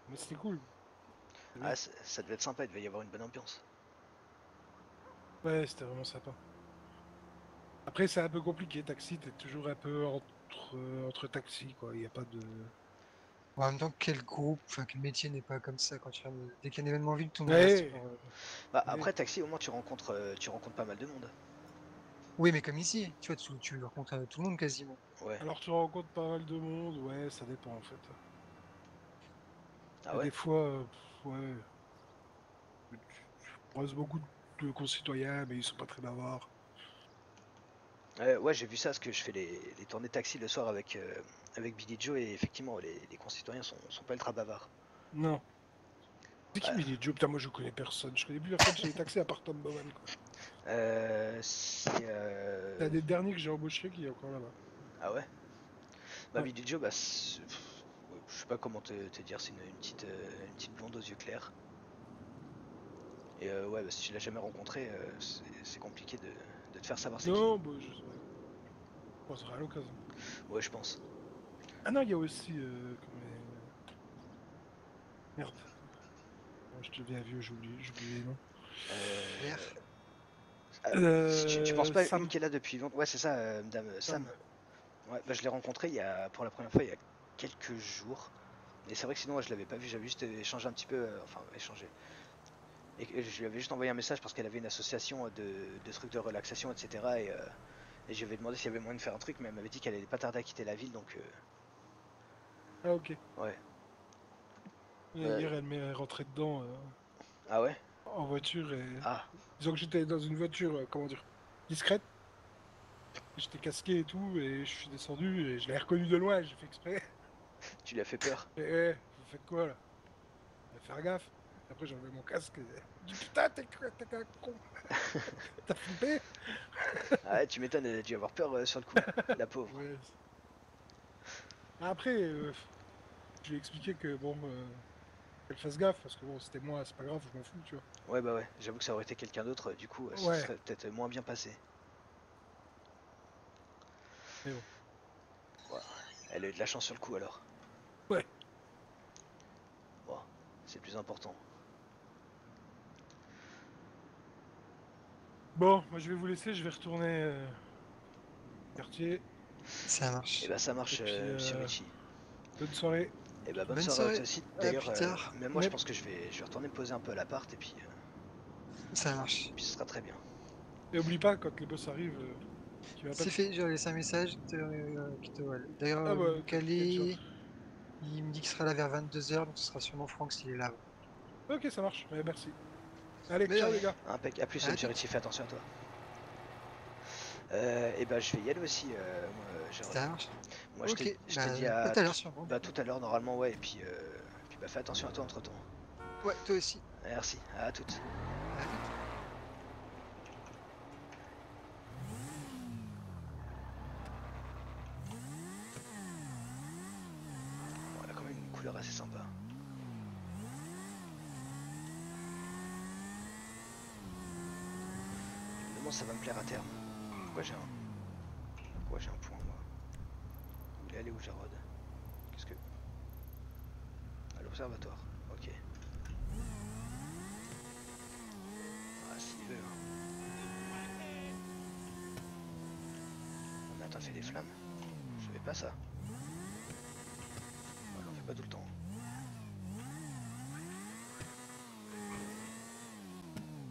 mais c'était cool. C'est bien. Ah, ça devait être sympa, il devait y avoir une bonne ambiance. Ouais, c'était vraiment sympa. Après, c'est un peu compliqué, taxi, t'es toujours un peu entre taxis, quoi. Il n'y a pas de. En même temps, quel groupe, enfin, quel métier n'est pas comme ça quand tu regardes, dès qu'il y a un événement en ville, tout le monde reste Ouais, sur, Bah, ouais. après, taxi, au moins, tu rencontres pas mal de monde. Oui, mais comme ici, tu vois, tu rencontres tout le monde quasiment. Ouais. Alors, tu rencontres pas mal de monde, ouais, ça dépend en fait. Ah Et ouais? des fois, ouais, tu croises beaucoup de concitoyens, mais ils sont pas très bavards. Ouais, j'ai vu ça, parce que je fais les tournées taxi le soir avec Billy Joe, et effectivement, les concitoyens sont pas ultra bavards. Non. C'est qui Ouais. Billy Joe? Putain, moi je connais personne. Je connais plus personne chez les taxis à part Tom Bowen, quoi. C'est. C'est un des derniers que j'ai embauché qui est encore là-bas. Ah ouais? Bah, Ouais. Billy Joe, bah, ouais, je sais pas comment te dire, c'est une petite blonde aux yeux clairs. Et ouais, bah, si tu l'as jamais rencontré, c'est compliqué de te faire savoir c'est qui. Non, bah, je penserai à l'occasion. Ouais, je pense. Ah non, il y a aussi. Merde. Oh, je deviens vieux, j'oublie les noms. Euh, Claire. tu penses pas une Sam. qui est là depuis longtemps? Ouais, c'est ça, Madame Sam. Sam. Ouais, bah, je l'ai rencontré pour la première fois il y a quelques jours. Et c'est vrai que sinon, ouais, je l'avais pas vu, j'avais juste échangé un petit peu, enfin, échangé. Et je lui avais juste envoyé un message parce qu'elle avait une association de trucs de relaxation, etc. Et je lui avais demandé s'il y avait moyen de faire un truc, mais elle m'avait dit qu'elle allait pas tarder à quitter la ville, donc Ah, ok. ouais. Hier, elle m'est rentrée dedans Ah ouais? en voiture et. Ah, Disons que j'étais dans une voiture, comment dire, discrète. J'étais casqué et tout, et je suis descendu et je l'ai reconnu de loin, j'ai fait exprès. tu lui as fait peur. Et vous faites quoi là? Faire gaffe. Après j'ai enlevé mon casque et j'ai dit putain t'es un con. T'as flippé? Ah ouais, tu m'étonnes, elle a dû avoir peur sur le coup, la pauvre. Ouais. Après, je lui ai expliqué que bon, qu'elle fasse gaffe, parce que bon, c'était moi, c'est pas grave, je m'en fous, tu vois. Ouais, bah ouais, j'avoue que ça aurait été quelqu'un d'autre, du coup, ça Ouais, serait peut-être moins bien passé. mais bon. Voilà. Elle a eu de la chance sur le coup alors. Ouais. Bon, c'est le plus important. Bon, moi je vais vous laisser, je vais retourner au quartier. Ça marche. Et bah ça Et marche, puis, monsieur Richie. bonne soirée. Et bah bonne Bonne soirée à toi soirée. aussi. À D'ailleurs, plus tard. même moi je Yep. pense que je vais retourner me poser un peu à l'appart Ça marche. et puis ce sera très bien. Et oublie pas, quand le boss arrive, tu C'est m'appelles. fait, j'ai laissé un message qui te voilà. D'ailleurs, Ah bah, quel job. Calais, il me dit qu'il sera là vers 22h, donc ce sera sûrement Franck s'il est là. Ok, ça marche, ouais, merci. Allez, Mais de ciao les rien. gars. Impec. À plus, À monsieur toutes. Richie, fais attention à toi. Et bah je vais y aller aussi, moi, Jérôme. Ça marche. Moi Ok, je t'ai bah, dit tout à l'heure sûrement. bah, tout à l'heure normalement, ouais, et puis bah fais attention à toi entre temps. Ouais, toi aussi. Merci, à toutes. À toutes. Bon, elle a quand même une couleur assez sympa. Je me demande si ça va me plaire à terme. Pourquoi j'ai un point moi? Vous voulez aller où, Jarod? Qu'est-ce que... À l'observatoire, ok. Ah, s'il veut. On a attends, fait des flammes. Je savais pas ça. Ouais, on en fait pas tout le temps.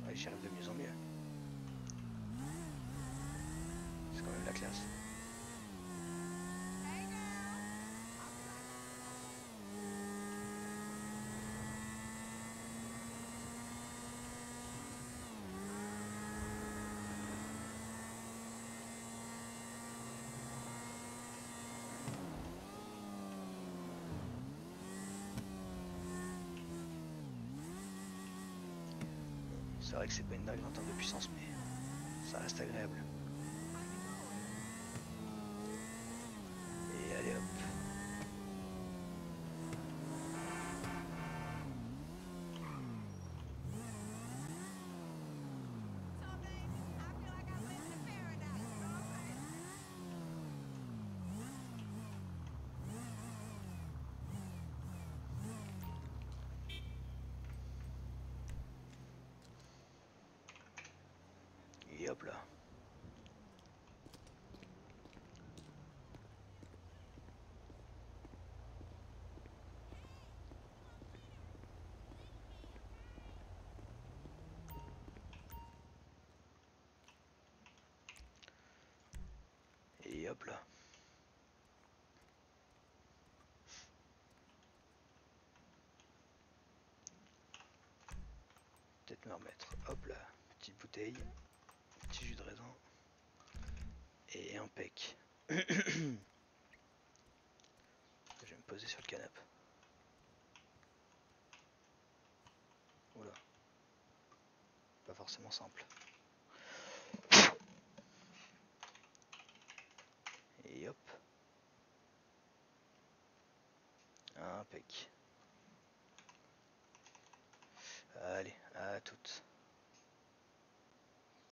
Ouais, j'y arrive de mieux en mieux. C'est quand même la classe. C'est vrai que c'est pas une dingue en termes de puissance, mais ça reste agréable. Et allez hop. hop là. Et hop là. Peut-être me remettre. Hop là. Petite bouteille. Petit jus de raisin. Et un pec. Je vais me poser sur le canapé. Oula. Pas forcément simple. Et hop. Impec.